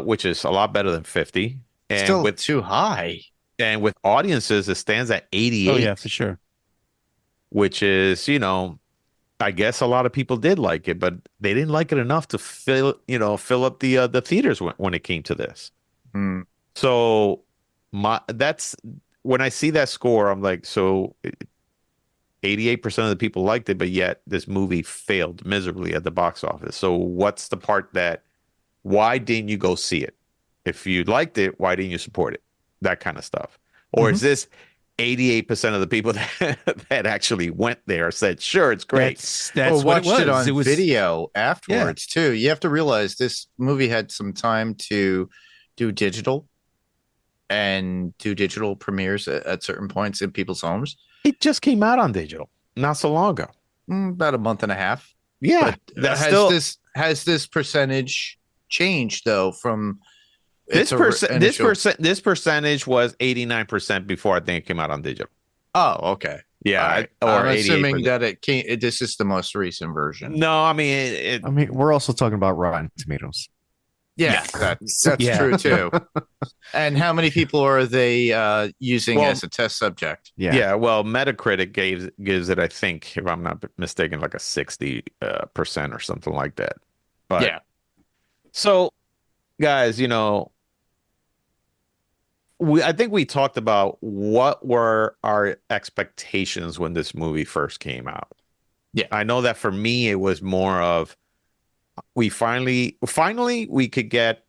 which is a lot better than 50. And Still with too high. and with audiences, it stands at 88, Oh yeah, for sure. which is, I guess a lot of people did like it, but they didn't like it enough to fill up the theaters when it came to this. Hmm. So that's when I see that score, I'm like, so 88% of the people liked it, but yet this movie failed miserably at the box office. So what's the part why didn't you go see it? If you liked it, why didn't you support it? That kind of stuff. Or is this 88% of the people that actually went there said, sure, it's great. That's what watched it on It was video afterwards too. You have to realize this movie had some time to do digital premieres at certain points in people's homes. It just came out on digital not so long ago. About a month and a half. Yeah, But has this percentage changed though from this percentage was 89% before I think it came out on digital. Oh, okay. Yeah, right. or I'm assuming 88%. that this is the most recent version. No, I mean we're also talking about Rotten Tomatoes. Yeah, that's true too. And how many people are they using as a test subject? Yeah. Well, Metacritic gives it, I think, if I'm not mistaken, like a 60% or something like that. But, yeah. So, guys, I think we talked about what were our expectations when this movie first came out. Yeah, I know that for me, it was more of, we finally we could get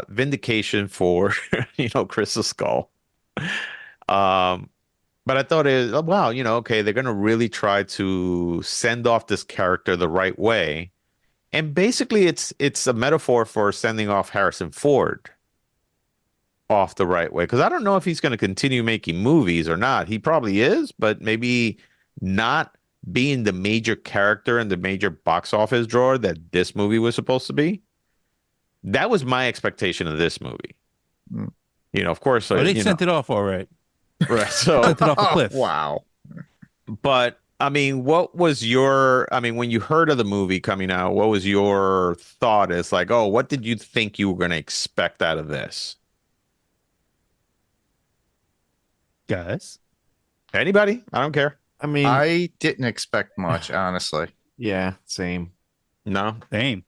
vindication for Crystal Skull. But I thought wow, okay, they're gonna really try to send off this character the right way, and basically it's a metaphor for sending off Harrison Ford off the right way, because I don't know if he's going to continue making movies or not. He probably is, but maybe not being the major character and the major box office drawer that this movie was supposed to be. That was my expectation of this movie. Of course. They sent it off all right. Right. So sent it off a cliff. Wow. But I mean, what was when you heard of the movie coming out, what was your thought? It's like, oh, what did you think you were going to expect out of this? Guys? Anybody? I don't care. I mean, I didn't expect much, honestly. Yeah, same. No. Same.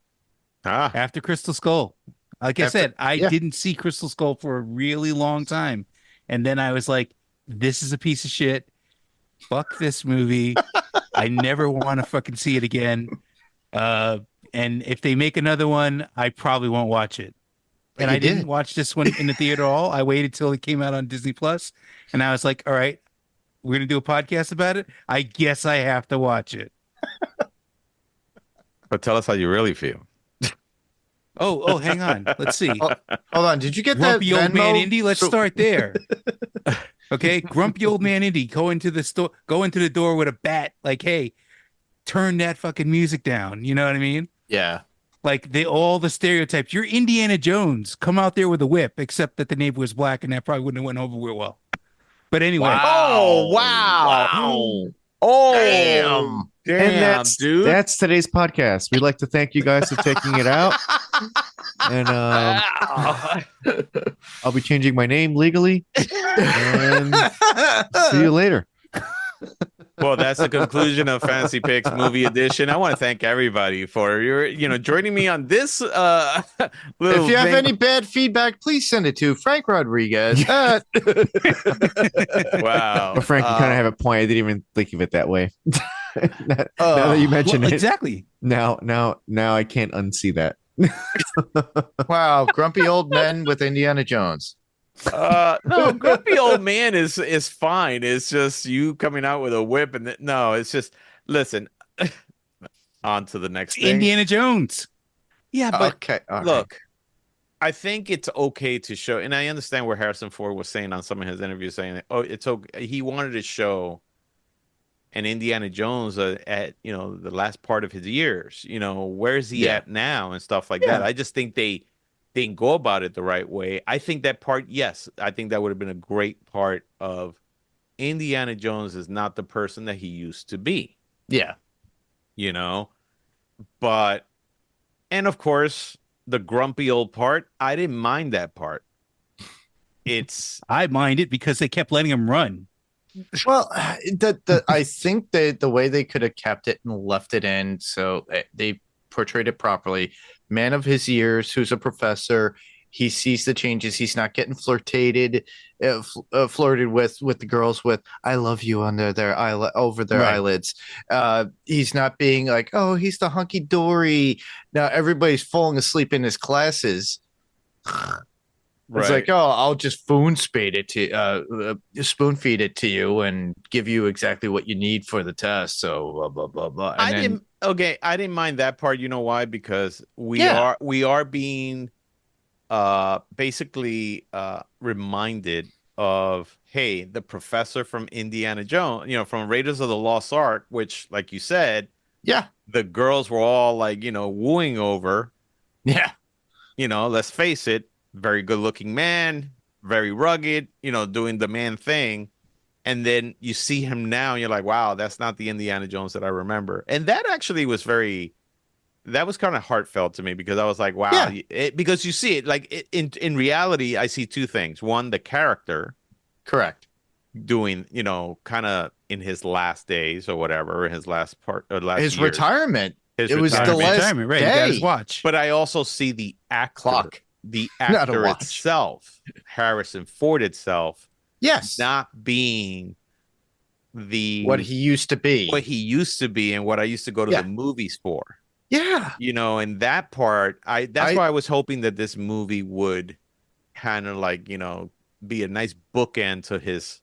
After Crystal Skull. Like I said, I didn't see Crystal Skull for a really long time. And then I was like, this is a piece of shit. Fuck this movie. I never want to fucking see it again. And if they make another one, I probably won't watch it. And I didn't watch this one in the theater at all. I waited till it came out on Disney Plus, and I was like, all right, we're going to do a podcast about it. I guess I have to watch it. But tell us how you really feel. Oh, hang on. Let's see. Hold on. Did you get Grumpy that old man Venmo? Indy? Let's start there. Okay. Grumpy old man Indy go into the door with a bat. Like, hey, turn that fucking music down. You know what I mean? Yeah. Like all the stereotypes. You're Indiana Jones. Come out there with a whip, except that the neighbor was black, and that probably wouldn't have went over real well. But anyway. Wow. Wow. Oh, damn, And that's dude. That's today's podcast. We'd like to thank you guys for taking it out. And I'll be changing my name legally. And see you later. Well, that's the conclusion of Fantasy Picks Movie Edition. I want to thank everybody for joining me on this little If you have thing. any bad feedback, please send it to Frank Rodriguez. Wow. But Frank, you kind of have a point. I didn't even think of it that way. now that you mention it, exactly. Now I can't unsee that. Wow, grumpy old men with Indiana Jones. No, grumpy old man is fine. It's just you coming out with a whip and no, it's just listen. On to the next thing. Indiana Jones. Yeah, but Okay, all right. Look, I think it's okay to show, and I understand where Harrison Ford was saying on some of his interviews, saying that, oh, it's okay. He wanted to show an Indiana Jones at the last part of his years. Where's he Yeah. at now and stuff like that. Yeah. I just think they didn't go about it the right way. I think that part, yes, I think that would have been a great part of Indiana Jones is not the person that he used to be. Yeah. But and of course the grumpy old part, I didn't mind that part. I mind it because they kept letting him run. Well, I think that the way they could have kept it and left it in, so they portrayed it properly. Man of his years, who's a professor, he sees the changes. He's not getting flirted with the girls with "I love you" under their over their Right. eyelids. He's not being like, "Oh, he's the hunky dory." Now everybody's falling asleep in his classes. It's like, oh, I'll just spoon feed it to you and give you exactly what you need for the test. So blah blah blah blah. And I didn't mind that part. You know why? Because we are being basically reminded of, hey, the professor from Indiana Jones, from Raiders of the Lost Ark, which, like you said, yeah, the girls were all like, wooing over. Yeah. Let's face it, very good looking man, very rugged, doing the man thing. And then you see him now and you're like, wow, that's not the Indiana Jones that I remember. And that actually was that was kind of heartfelt to me, because I was like, wow, because you see it like in reality, I see two things. One, the character. Correct. Doing, kind of in his last days or whatever, his last part or last his years. retirement. His it was the last retirement, right? Day. He got his watch. But I also see the actor, Clock. the Not a actor watch. itself, Harrison Ford itself, yes, not being what he used to be, and what I used to go to the movies for. Yeah. And that part, that's why I was hoping that this movie would kind of like, be a nice bookend to his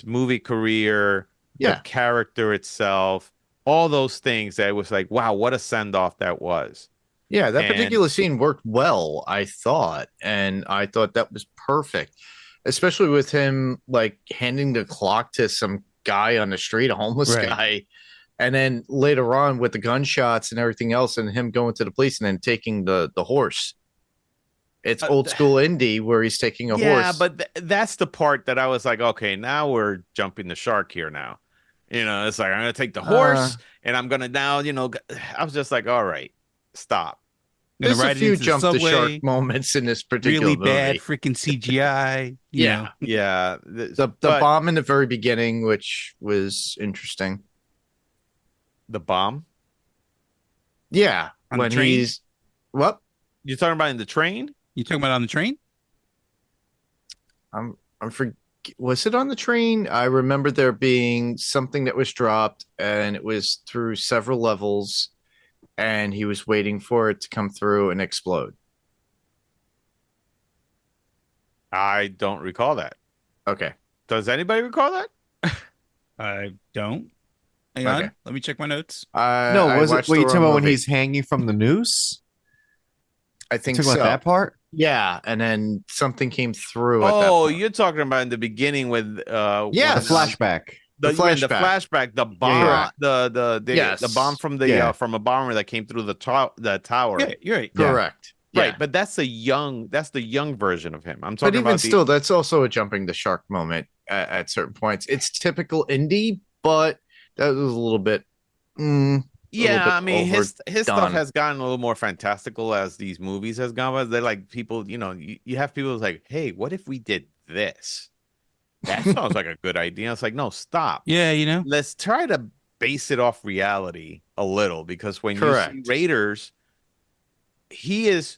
movie career, the character itself, all those things. That was like, wow, what a send off that was. Yeah, that particular scene worked well, I thought, and I thought that was perfect, especially with him like handing the clock to some guy on the street, a homeless guy, and then later on with the gunshots and everything else, and him going to the police and then taking the horse. It's old school Indy where he's taking a horse. Yeah, but that's the part that I was like, okay, now we're jumping the shark here now. It's like, I'm going to take the horse and I'm going to now, I was just like, all right, stop. There's a few jump the shark moments in this particular really movie. Bad freaking CGI. Yeah. Yeah. The bomb in the very beginning, which was interesting. The bomb? Yeah. On when the train? he's what? You're talking about in the train? You talking about on the train? I'm was it on the train? I remember there being something that was dropped and it was through several levels and he was waiting for it to come through and explode. I don't recall that. Okay. Does anybody recall that? I don't. Hang on. Let me check my notes. No, was it? What you talking about when he's hanging from the noose? I think so. About that part? Yeah, and then something came through. Oh, you're talking about in the beginning with the flashback. The flashback, the bomb, the bomb from the from a bomber that came through the tower. Yeah, you're right. Correct. Right, Yeah. but that's the young version of him. I'm talking about. But even still, that's also a jumping the shark moment at certain points. It's typical indie, but that was a little bit. Yeah, I mean, his stuff has gotten a little more fantastical as these movies has gone. But they're like people, you have people who's like, hey, what if we did this? That sounds like a good idea. It's like, no, stop. Yeah, let's try to base it off reality a little, because when you see Raiders, he is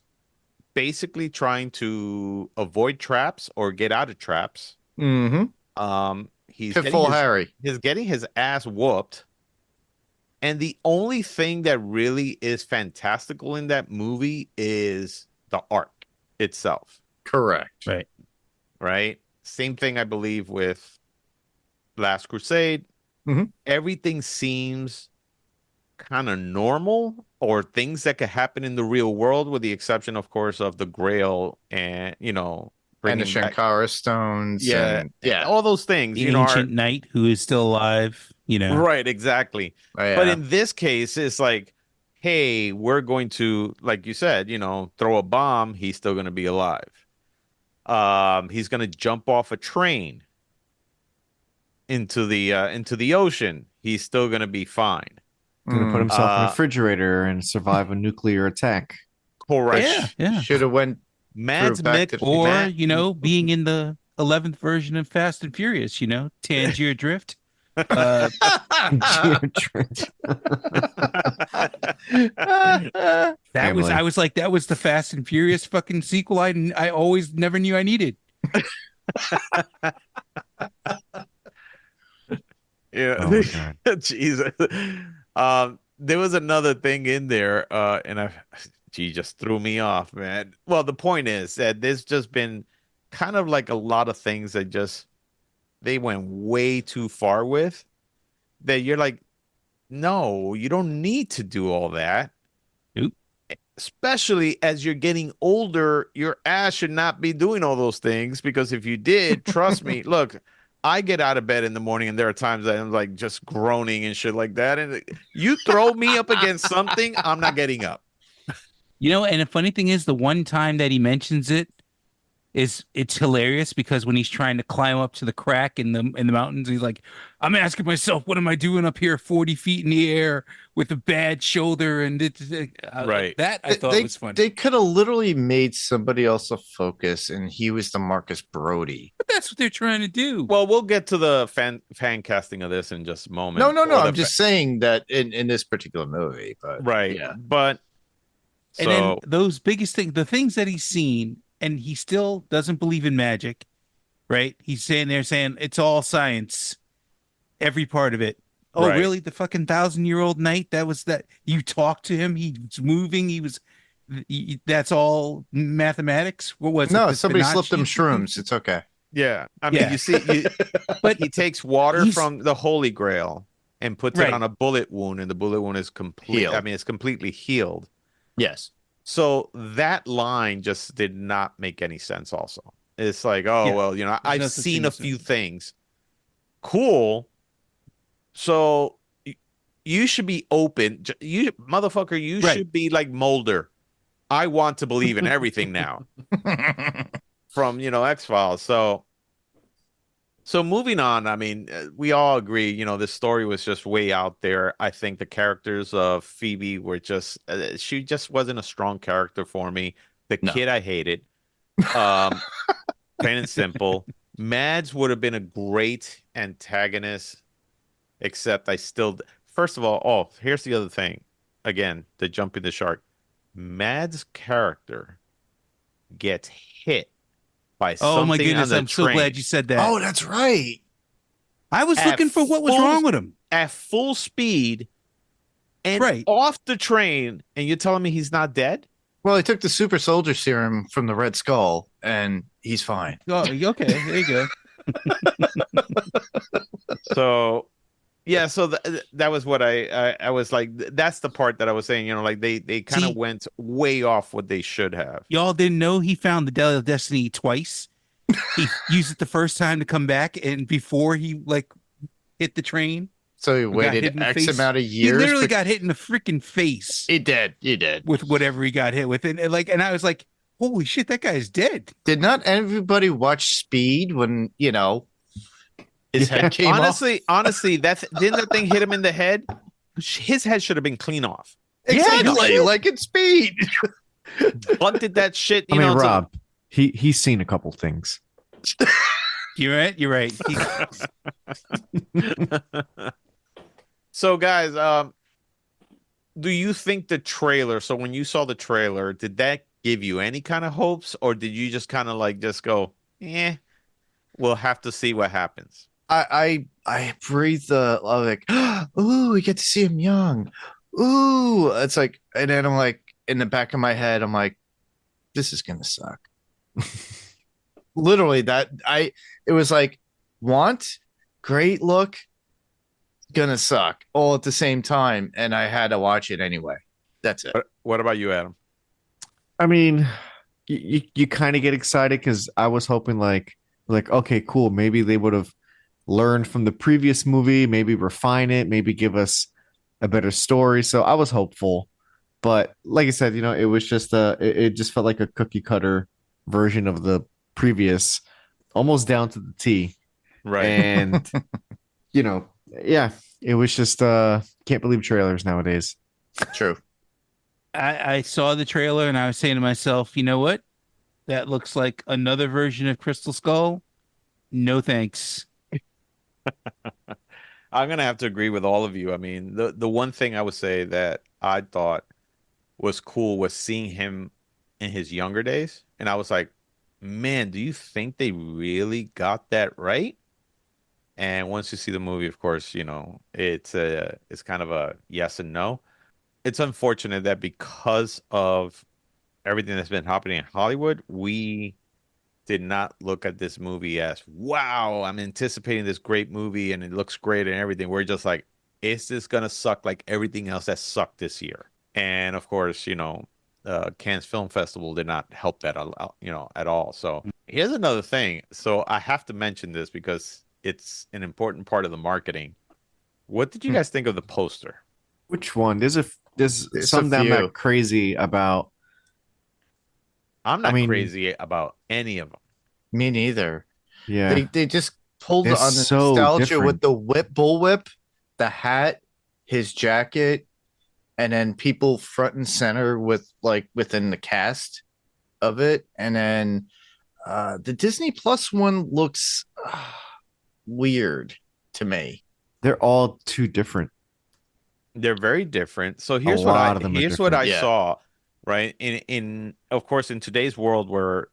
basically trying to avoid traps or get out of traps. Mm-hmm. He's getting his ass whooped. And the only thing that really is fantastical in that movie is the arc itself. Correct. Right. Same thing, I believe, with Last Crusade. Mm-hmm. Everything seems kind of normal or things that could happen in the real world, with the exception, of course, of the Grail and, And the bringing back, Shankara stones. yeah, And yeah. all those things, The are ancient knight who is still alive, right, exactly. Oh, But yeah. in this case, it's like, hey, we're going to, like you said, throw a bomb, he's still going to be alive. He's going to jump off a train into the ocean. He's still going to be fine. Gonna put himself in a Uh, refrigerator and survive a nuclear attack. Correct. Yeah, yeah. Should have went Mads through Back to the Or, Matt, being in the 11th version of Fast and Furious, Tangier Drift. Family. I was like, that was the Fast and Furious fucking sequel I always never knew I needed. yeah. Oh my God. Jesus. There was another thing in there, and just threw me off, man. Well, the point is that there's just been kind of like a lot of things that just they went way too far with, that you're like, no, you don't need to do all that. Nope. Especially as you're getting older, your ass should not be doing all those things, because if you did, trust me, look, I get out of bed in the morning and there are times that I'm like just groaning and shit like that. And you throw me up against something, I'm not getting up. And the funny thing is, the one time that he mentions it's hilarious, because when he's trying to climb up to the crack in the mountains, he's like, I'm asking myself, what am I doing up here 40 feet in the air with a bad shoulder? And Right. That I thought was funny. They could have literally made somebody else a focus, and he was the Marcus Brody. But that's what they're trying to do. Well, we'll get to the fan casting of this in just a moment. No. Or the I'm just saying that in this particular movie, but right. Yeah. But And then those biggest things, the things that he's seen, and he still doesn't believe in magic, right? He's saying it's all science, every part of it. Oh, Right. really? The fucking 1,000-year-old knight? That was that you talked to him? He was moving. That's all mathematics? What was it? no, The somebody Fibonacci? slipped them shrooms. It's okay. yeah, I mean, Yeah. but he takes water He's- from the Holy Grail and puts it Right. on a bullet wound, and the bullet wound is complete. Healed. I mean, it's completely healed. Yes. So that line just did not make any sense. Also, it's like, oh, Yeah. well, I've no such seen thing a as few things. Cool. So you should be open. You motherfucker, you Right. should be like Mulder. I want to believe in everything now from, X-Files. So moving on, I mean, we all agree, this story was just way out there. I think the characters of Phoebe were just, she just wasn't a strong character for me. The No. kid I hated, plain and simple. Mads would have been a great antagonist, except first of all, here's the other thing. Again, the jumping the shark. Mads' character gets hit by Oh something my on goodness! the I'm so train. glad you said that. Oh, that's right. I was at looking for what was full- wrong with him. At full speed and Right. off the train, and you're telling me he's not dead? Well, he took the super soldier serum from the Red Skull, and he's fine. Oh, okay. There you go. So, yeah. So that was what I was like. That's the part that I was saying. Like they kind See- of went way off what they should have. Y'all didn't know he found the Dial of Destiny twice. He used it the first time to come back, and before he hit the train, So he got waited hit in the X face. amount of he years. literally for- got hit in the freaking face He did. with whatever he got hit with, and I was like, "Holy shit, that guy's dead!" Did not everybody watch Speed when his head came off? Honestly, didn't that thing hit him in the head? His head should have been clean off. Exactly, like in Speed. Bunted that shit. I mean, Rob, he's seen a couple things. You're right. You're right. So, guys, do you think the trailer? So, when you saw the trailer, did that give you any kind of hopes, or did you just kind of just go, we'll have to see what happens? I breathed like, ooh, we get to see him young. Ooh, it's like, and then I'm like, in the back of my head, I'm like, this is gonna suck. Literally, it was like, want, great look, gonna suck all at the same time, and I had to watch it anyway. That's it. What about you, Adam? I mean, you kind of get excited because I was hoping like okay, cool, maybe they would have learned from the previous movie, maybe refine it, maybe give us a better story. So I was hopeful, but like I said, it was just it just felt like a cookie cutter version of the previous, almost down to the T. Right. And yeah, it was just can't believe trailers nowadays. True. I saw the trailer and I was saying to myself, you know what? That looks like another version of Crystal Skull. No thanks. I'm gonna have to agree with all of you. I mean, the one thing I would say that I thought was cool was seeing him in his younger days, and I was like, man, do you think they really got that right? And once you see the movie, of course, it's kind of a yes and no. It's unfortunate that because of everything that's been happening in Hollywood, we did not look at this movie as, wow, I'm anticipating this great movie and it looks great and everything. We're just like, is this gonna suck like everything else that sucked this year? And of course, Cannes Film Festival did not help that, at all. So here's another thing. So I have to mention this because it's an important part of the marketing. What did you guys think of the poster? Which one? There's There's some a that I'm few. not crazy about. I'm not I mean, crazy about any of them. Me neither. Yeah, They just pulled They're on the so nostalgia different. with the bullwhip, the hat, his jacket, and then people front and center with like within the cast of it. And then the Disney Plus one looks weird to me. they're all too different. They're very different. So A lot of them are here's what different. I Yeah. saw, right? In of course in today's world where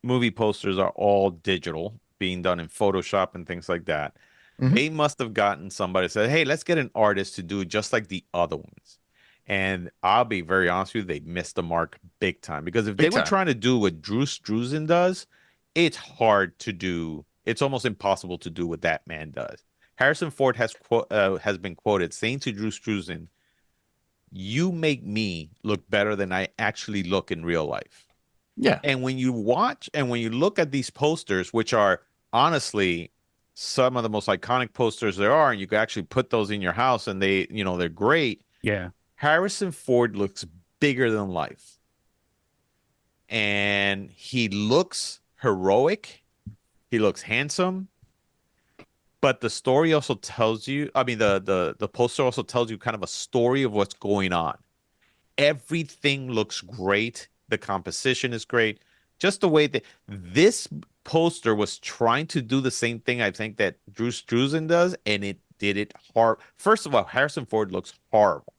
movie posters are all digital, being done in Photoshop and things like that. Mhm. They must have gotten somebody said, "Hey, let's get an artist to do it just like the other ones." And I'll be very honest with you, they missed the mark big time because if they Big were time. trying to do what Drew Struzan does, it's hard to do. It's almost impossible to do what that man does. Harrison Ford has been quoted saying to Drew Struzan, "You make me look better than I actually look in real life." Yeah. And when you watch and when you look at these posters, which are honestly some of the most iconic posters there are, and you can actually put those in your house and they're great. Yeah. Harrison Ford looks bigger than life. And he looks heroic. He looks handsome. But the story also tells you, I mean, the poster also tells you kind of a story of what's going on. Everything looks great. The composition is great. Just the way that this poster was trying to do the same thing I think that Drew Struzan does, and it did it hard. First of all, Harrison Ford looks horrible.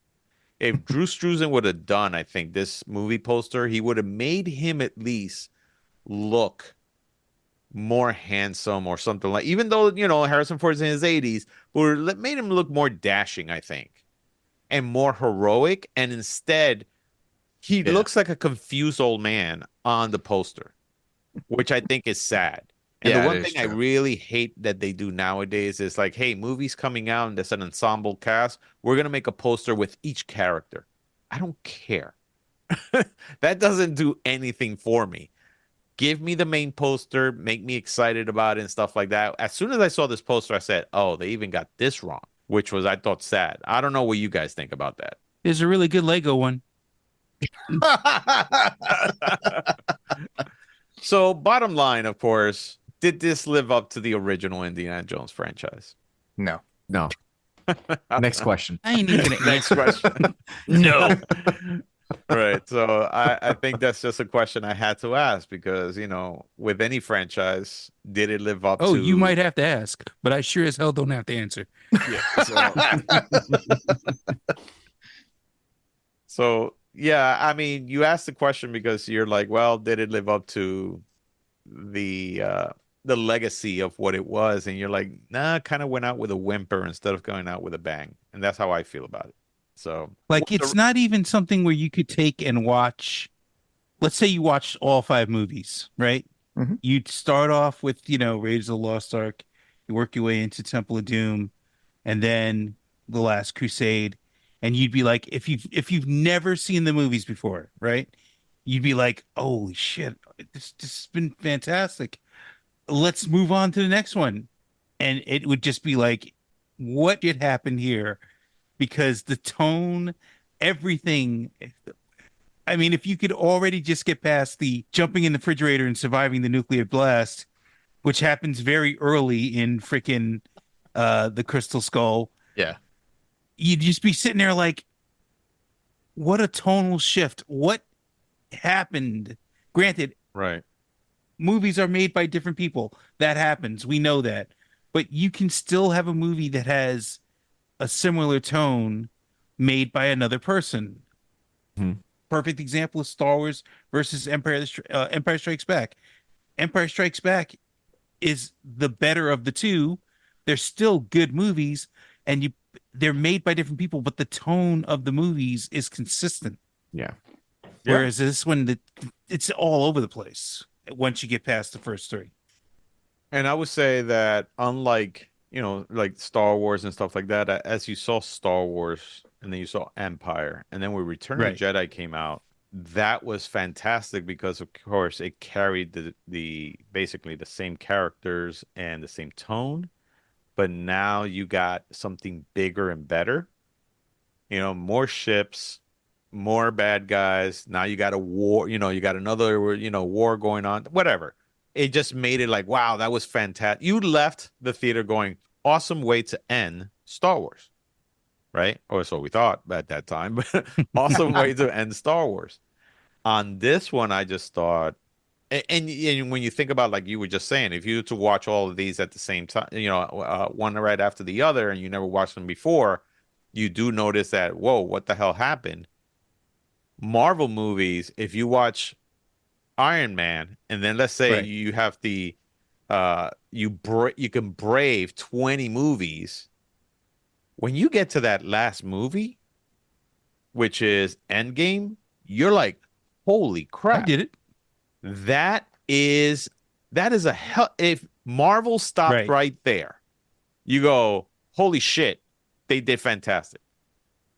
If Drew Struzan would have done, I think, this movie poster, he would have made him at least look more handsome or something like, even though, Harrison Ford's in his 80s, but made him look more dashing, I think, and more heroic. And instead, he Yeah. looks like a confused old man on the poster, which I think is sad. And Yeah, the one it is thing I true. really hate that they do nowadays is like, hey, movies coming out and there's an ensemble cast. We're going to make a poster with each character. I don't care. That doesn't do anything for me. Give me the main poster, make me excited about it and stuff like that. As soon as I saw this poster, I said, oh, they even got this wrong, which was, I thought, sad. I don't know what you guys think about that. There's a really good Lego one. So, bottom line, of course, did this live up to the original Indiana Jones franchise? No. No. Next question. I ain't even gonna Next answer. question. No. Right. So I think that's just a question I had to ask because, with any franchise, did it live up Oh, to you might have to ask, but I sure as hell don't have to answer. Yeah. So yeah, I mean, you asked the question because you're like, well, did it live up to the legacy of what it was? And you're like, nah, kind of went out with a whimper instead of going out with a bang. And that's how I feel about it. So Like, it's not even something where you could take and watch. Let's say you watched all 5 movies, right? Mhm. You'd start off with, Raiders of the Lost Ark. You work your way into Temple of Doom. and then The Last Crusade, and you'd be like, if you've never seen the movies before, right? You'd be like, holy shit, this has been fantastic. Let's move on to the next one. And it would just be like, what did happen here? Because the tone, everything. I mean, if you could already just get past the jumping in the refrigerator and surviving the nuclear blast, which happens very early in freaking the Crystal Skull, Yeah. you'd just be sitting there like, what a tonal shift. What happened? Granted, Right. movies are made by different people. That happens. We know that. But you can still have a movie that has a similar tone made by another person. Mhm. Perfect example is Star Wars versus Empire Strikes Back. Empire Strikes Back is the better of the two. They're still good movies, and they're made by different people, but the tone of the movies is consistent. Yeah. Whereas this one, it's all over the place once you get past the first three. And I would say that unlike, like Star Wars and stuff like that, as you saw Star Wars and then you saw Empire, and then when Return of Right. the Jedi came out, that was fantastic because of course it carried the basically the same characters and the same tone, but now you got something bigger and better. More ships, more bad guys. Now you got a war, you got another, war going on, whatever. It just made it like, wow, that was fantastic. You left the theater going, awesome way to end Star Wars, right? Or so we thought at that time, but awesome way to end Star Wars. On this one, I just thought, and when you think about, like you were just saying, if you were to watch all of these at the same time, one right after the other, and you never watched them before, you do notice that, whoa, what the hell happened? Marvel movies, if you watch Iron Man, and then let's say Right. you have you can brave 20 movies. When you get to that last movie, which is Endgame, you're like, holy I crap. did it. That is a hell. If Marvel stopped right there, you go, holy shit, they did fantastic.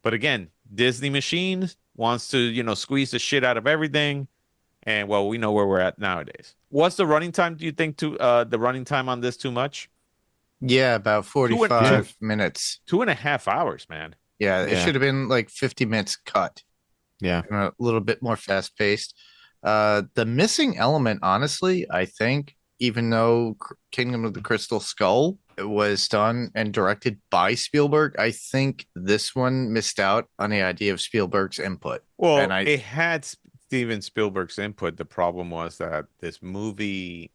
But again, Disney machines wants to, squeeze the shit out of everything. And well, we know where we're at nowadays. What's the running time? Do you think the running time on this too much? Yeah, about 45 minutes. 2.5 hours, man. Yeah, it should have been like 50 minutes cut. Yeah. And a little bit more fast paced. The missing element, honestly, I think, even though Kingdom of the Crystal Skull was done and directed by Spielberg, I think this one missed out on the idea of Spielberg's input. Well, And it had Steven Spielberg's input. The problem was that this movie,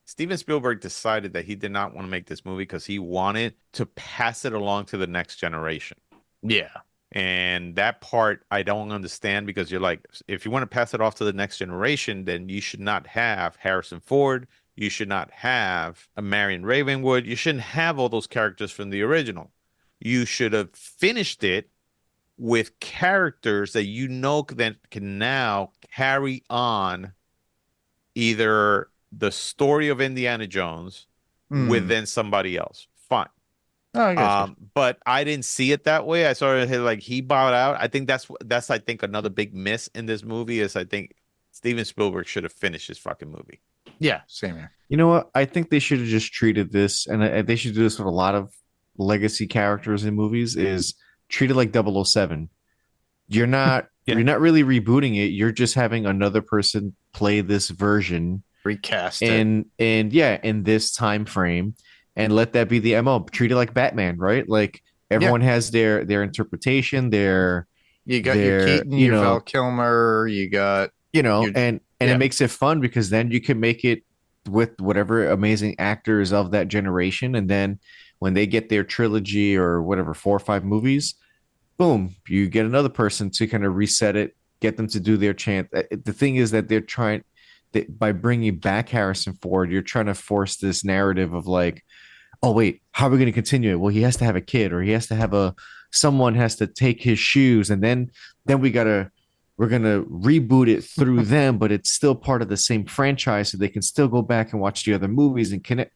Steven Spielberg decided that he did not want to make this movie because he wanted to pass it along to the next generation. Yeah. And that part I don't understand, because you're like, if you want to pass it off to the next generation, then you should not have Harrison Ford. You should not have a Marion Ravenwood. You shouldn't have all those characters from the original. You should have finished it with characters that that can now carry on either the story of Indiana Jones within somebody else. Fine. Oh, I guess But I didn't see it that way. I sort of like he bowed out. I think that's I think another big miss in this movie is I think Steven Spielberg should have finished his fucking movie. Yeah, same here. You know what? I think they should have just treated this, and they should do this with a lot of legacy characters in movies, is treat it like 007. You're not you're not really rebooting it. You're just having another person play this version, recast in this time frame, and let that be the MO. Treat it like Batman, right? Like everyone has their interpretation, you got your Keaton, your Val Kilmer, you got and it makes it fun because then you can make it with whatever amazing actors of that generation, and then when they get their trilogy or whatever 4 or 5 movies, boom, you get another person to kind of reset it, get them to do their chant. The thing is that they're trying by bringing back Harrison Ford, you're trying to force this narrative of like, oh wait, how are we going to continue it? Well, he has to have a kid, or he has to have someone has to take his shoes, and then we're gonna reboot it through them, but it's still part of the same franchise, so they can still go back and watch the other movies and connect.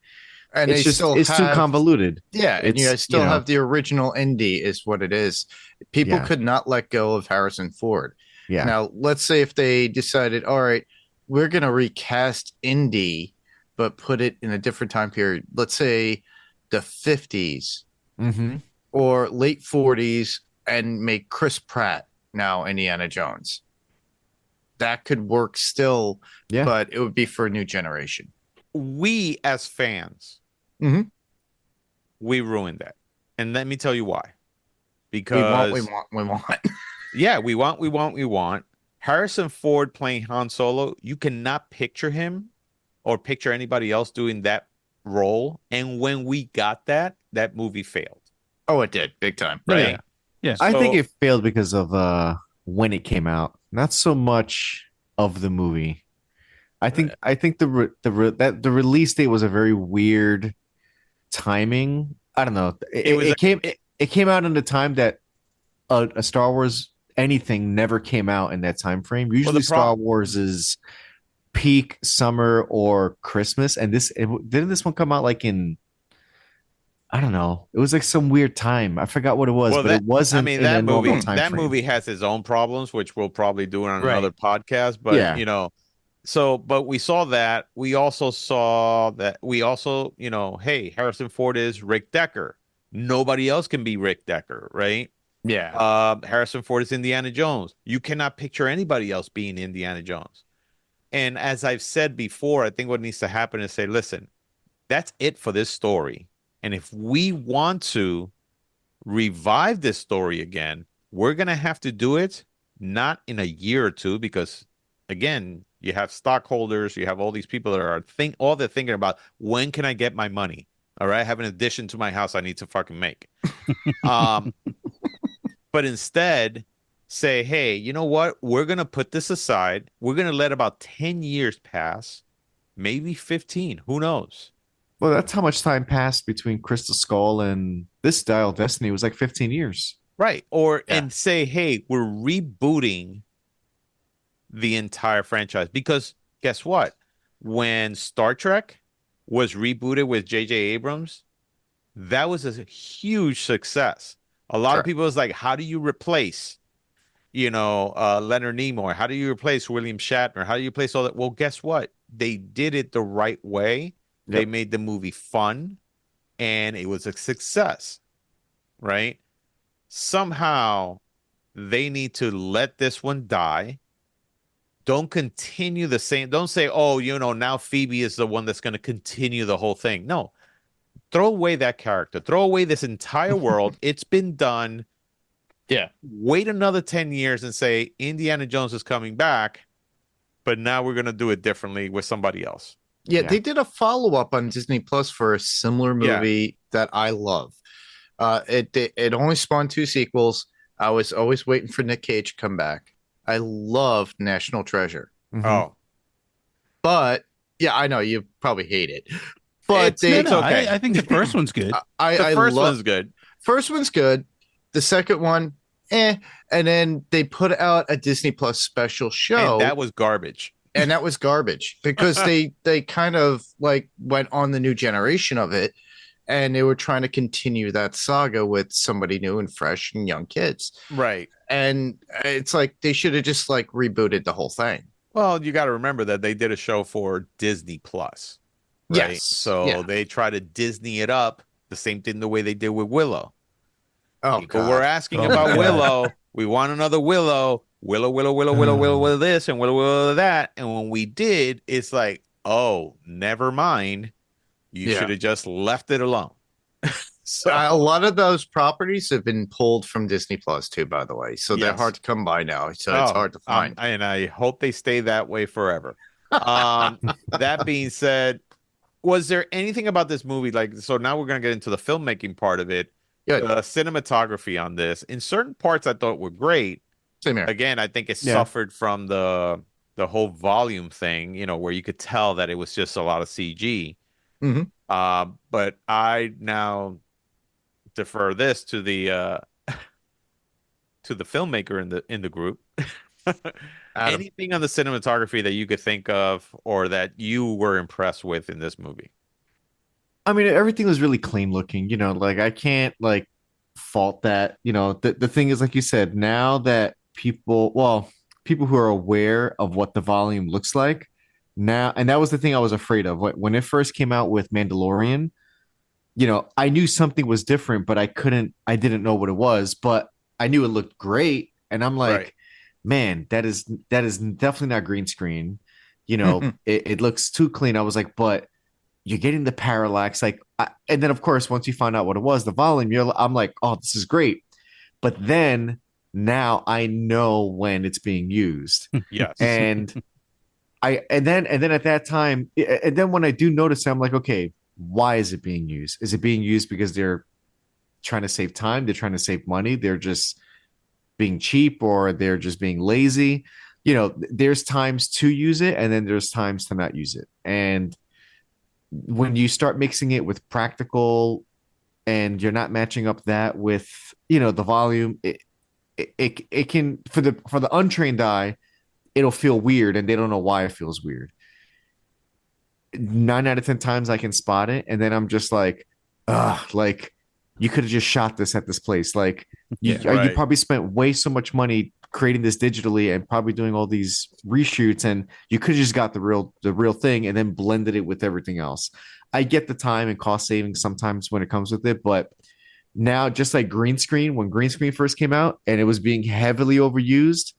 And they still it's too have convoluted. yeah, and you It's guys still have the original Indy is what it is. People Yeah. could not let go of Harrison Ford. yeah. Now, let's say if they decided, all right, we're going to recast Indy, but put it in a different time period. Let's say the 50s Mm-hmm. or late 40s and make Chris Pratt now Indiana Jones. That could work still, Yeah. but it would be for a new generation. We as fans, Mhm. we ruined that. And let me tell you why. We Because want. yeah, we want. Harrison Ford playing Han Solo, you cannot picture him or picture anybody else doing that role. And when we got that, that movie failed. Oh, it did. Big time. Oh, Right? yeah. I think So- it failed because of when it came out, not so much of the movie. I think the release date was a very weird timing. I don't know. It came out in the time that a Star Wars anything never came out in that time frame. Usually, Star Wars is peak summer or Christmas, and didn't this one come out like in? I don't know. It was like some weird time. I forgot what it was, but it wasn't in a normal time that frame. movie has its own problems, which we'll probably do on Right. another podcast. But Yeah. you know, so but we saw that. We also saw that. We also, you know, hey, Harrison Ford is Rick Decker. Nobody else can be Rick Decker, right? Yeah. Harrison Ford is Indiana Jones. You cannot picture anybody else being Indiana Jones. And as I've said before, I think what needs to happen is say, listen, that's it for this story. And if we want to revive this story again, we're going to have to do it not in a year or two, because again, you have stockholders, you have all these people that are all they're thinking about, when can I get my money? All right, I have an addition to my house I need to fucking make. But instead say, hey, you know what? We're going to put this aside. We're going to let about 10 years pass, maybe 15. Who knows? Well, that's how much time passed between Crystal Skull and this Dial of Destiny. It was like 15 years. Right. And say, hey, we're rebooting the entire franchise. Because guess what? When Star Trek was rebooted with J.J. Abrams, that was a huge success. A lot of people was like, how do you replace, Leonard Nimoy? How do you replace William Shatner? How do you replace all that? Well, guess what? They did it the right way. They Yep. made the movie fun, and it was a success, right? Somehow they need to let this one die. Don't continue the same. Don't say, oh, now Phoebe is the one that's going to continue the whole thing. No, throw away that character. Throw away this entire world. It's been done. Yeah. Wait another 10 years and say Indiana Jones is coming back, but now we're going to do it differently with somebody else. Yeah, Yeah. they did a follow-up on Disney Plus for a similar movie that I love. It only spawned 2 sequels. I was always waiting for Nick Cage to come back. I loved National Treasure. Mhm. Oh, But yeah, I know you probably hate it. But It's okay. I think the first one's good. the first one's good. First one's good. The second one, and then they put out a Disney Plus special show. And that was garbage. And that was garbage because they kind of like went on the new generation of it, and they were trying to continue that saga with somebody new and fresh and young kids. Right. And it's like they should have just like rebooted the whole thing. Well, you got to remember that they did a show for Disney Plus. Right? Yes. So Yeah. they try to Disney it up the same thing the way they did with Willow. Oh, People God. were asking Oh, about my God. Willow. We want another Willow. Willow this and Willow that. And when we did, it's like, oh, never mind. You Yeah. should have just left it alone. So A lot of those properties have been pulled from Disney Plus too, by the way. So they're Yes. hard to come by now. So it's hard to find. and I hope they stay that way forever. That being said, was there anything about this movie so now we're going to get into the filmmaking part of it. Good. The cinematography on this, in certain parts I thought were great. Same here. Again, I think it Yeah. suffered from the whole volume thing, where you could tell that it was just a lot of CG. Mhm. But I now defer this to the to the filmmaker in the group. Adam. Anything on the cinematography that you could think of or that you were impressed with in this movie? I mean, everything was really clean looking, like I can't like fault that. The thing is, like you said, now that people who are aware of what the volume looks like now, and that was the thing I was afraid of when it first came out with Mandalorian. I knew something was different, but I didn't know what it was, but I knew it looked great. And I'm Right. like, man, that is definitely not green screen. It looks too clean. I was like, but you're getting the parallax, and then of course, once you find out what it was, the volume, I'm like, oh, this is great. But then now I know when it's being used. Yes. And and then at that time, and then when I do notice, I'm like, okay, why is it being used? Is it being used because they're trying to save time? They're trying to save money. They're just being cheap, or they're just being lazy. There's times to use it, and then there's times to not use it. And when you start mixing it with practical, and you're not matching up that with the volume, it can, for the untrained eye, it'll feel weird, and they don't know why it feels weird. 9 out of 10 times I can spot it, and then I'm just like, like you could have just shot this at this place. Like you, Yeah, you right. probably spent way so much money creating this digitally and probably doing all these reshoots, and you could have just got the real thing and then blended it with everything else. I get the time and cost savings sometimes when it comes with it, but now, just like green screen, when green screen first came out and it was being heavily overused,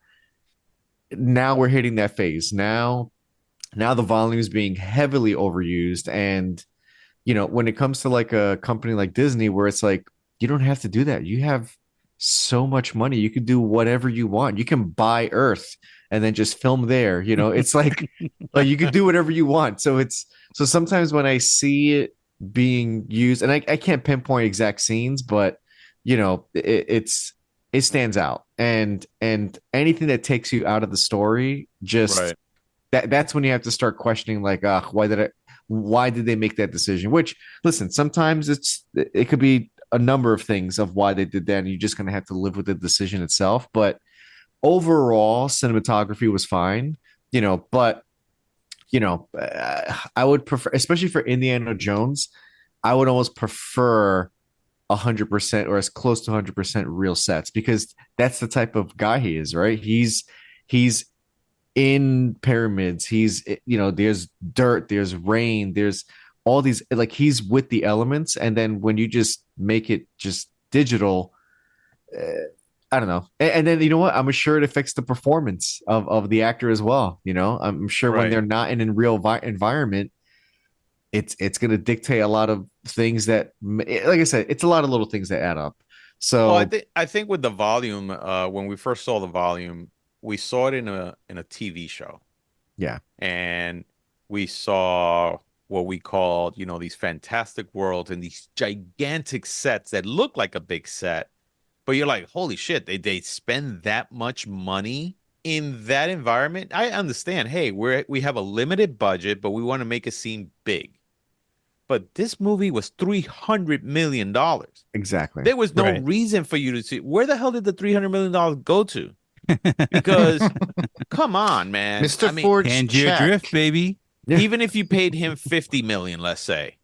now we're hitting that phase. Now the volume is being heavily overused. And when it comes to like a company like Disney, where it's like, you don't have to do that. You have so much money. You can do whatever you want. You can buy Earth and then just film there. It's like you can do whatever you want. So sometimes when I see it being used, and I can't pinpoint exact scenes, but it stands out. And anything that takes you out of the story, just Right. that's when you have to start questioning, like, why did they make that decision? Which, listen, sometimes it could be a number of things of why they did that, and you're just going to have to live with the decision itself. But overall, cinematography was fine, but I would prefer, especially for Indiana Jones, I would almost prefer 100% or as close to 100% real sets, because that's the type of guy he is, right? He's in pyramids. There's dirt, there's rain, there's all these, like, he's with the elements. And then when you just make it just digital, I don't know. And then, you know what? I'm sure it affects the performance of the actor as well. I'm sure when Right. they're not in a real environment, it's going to dictate a lot of things that, like I said, it's a lot of little things that add up. So Well, I think with the volume, when we first saw the volume, we saw it in a TV show, yeah, and we saw what we called, these fantastic worlds and these gigantic sets that look like a big set, but you're like, holy shit, they spend that much money in that environment. I understand, hey, we have a limited budget, but we want to make it seem big. But this movie was $300 million. exactly. There was no Right. reason for you to see, where the hell did the $300 million go to? Because come on, man. Mr. I mean, Ford's Tangier check. Drift, baby. Yeah. even if you paid him 50 million, let's say,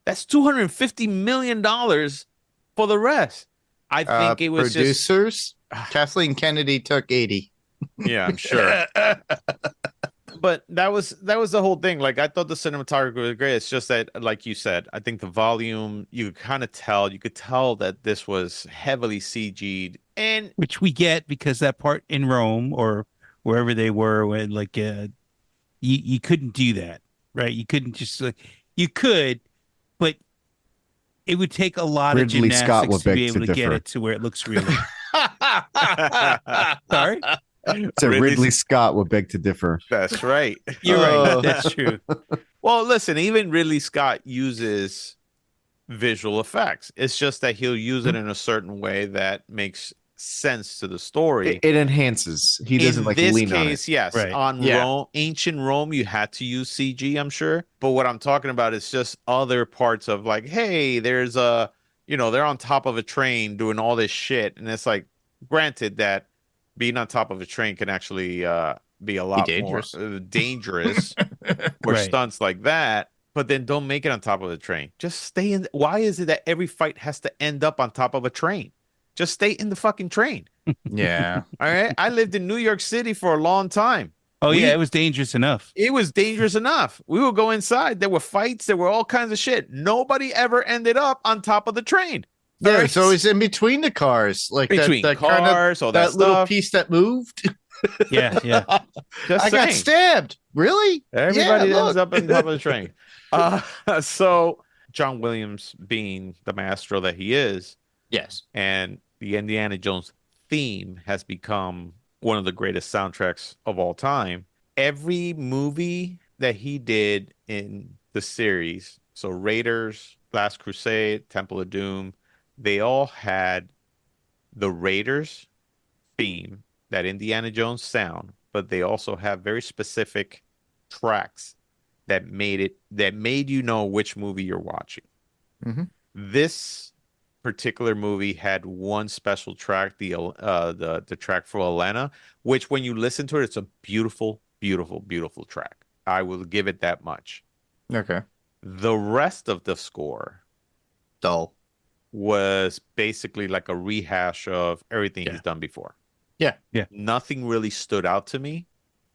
that's $250 million for the rest. I think it was just, Producers. Kathleen Kennedy took 80. yeah, I'm sure. But that was the whole thing. Like, I thought the cinematography was great. It's just that, like you said, I think the volume, you could tell that this was heavily CG'd. And Which we get because that part in Rome or wherever they were, when like you couldn't do that, right? You couldn't just you could, but it would take a lot Ridley of Scott gymnastics will to be beg to able to get differ. it to where it looks really. Sorry, So Ridley- Ridley Scott would beg to differ. that's right. you're right. That's true. Well, listen, even Ridley Scott uses visual effects. It's just that he'll use it in a certain way that makes sense to the story. It enhances. He doesn't In like this lean on it. case, yes. Right. On Yeah. Rome, ancient Rome, you had to use CG, I'm sure. But what I'm talking about is just other parts of, like, hey, there's they're on top of a train doing all this shit. And it's like, granted that being on top of a train can actually be a lot dangerous. more dangerous for Right. stunts like that. but then don't make it on top of the train. Just stay in. Why is it that every fight has to end up on top of a train? Just stay in the fucking train. Yeah. All right. I lived in New York City for a long time. Oh yeah, it was dangerous enough. It was dangerous enough. We would go inside. There were fights. There were all kinds of shit. Nobody ever ended up on top of the train. Yeah, All it's always in between the cars, like Between that cars, all that little stuff. piece that moved. Yeah, yeah. Just I got saying. stabbed. Really? Everybody Yeah, ends look. up on top of the train. So John Williams, being the maestro that he is, Yes. and the Indiana Jones theme has become one of the greatest soundtracks of all time. Every movie that he did in the series, so Raiders, Last Crusade, Temple of Doom, they all had the Raiders theme, that Indiana Jones sound, but they also have very specific tracks that made you know which movie you're watching. Mm-hmm. This particular movie had one special track, the track for Elena, which when you listen to it, it's a beautiful, beautiful, beautiful track. I will give it that much. Okay. The rest of the score Dull. was basically like a rehash of everything he's done before. Yeah. Yeah. Nothing really stood out to me.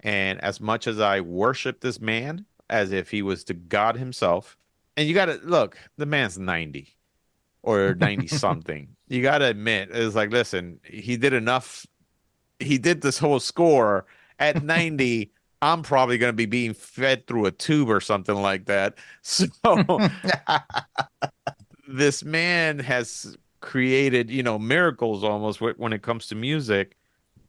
And as much as I worship this man as if he was the God himself, and you got to look, the man's 90 or 90 something. You got to admit, it's like, listen, he did enough. He did this whole score at 90. I'm probably going to be being fed through a tube or something like that. So this man has created, miracles almost when it comes to music.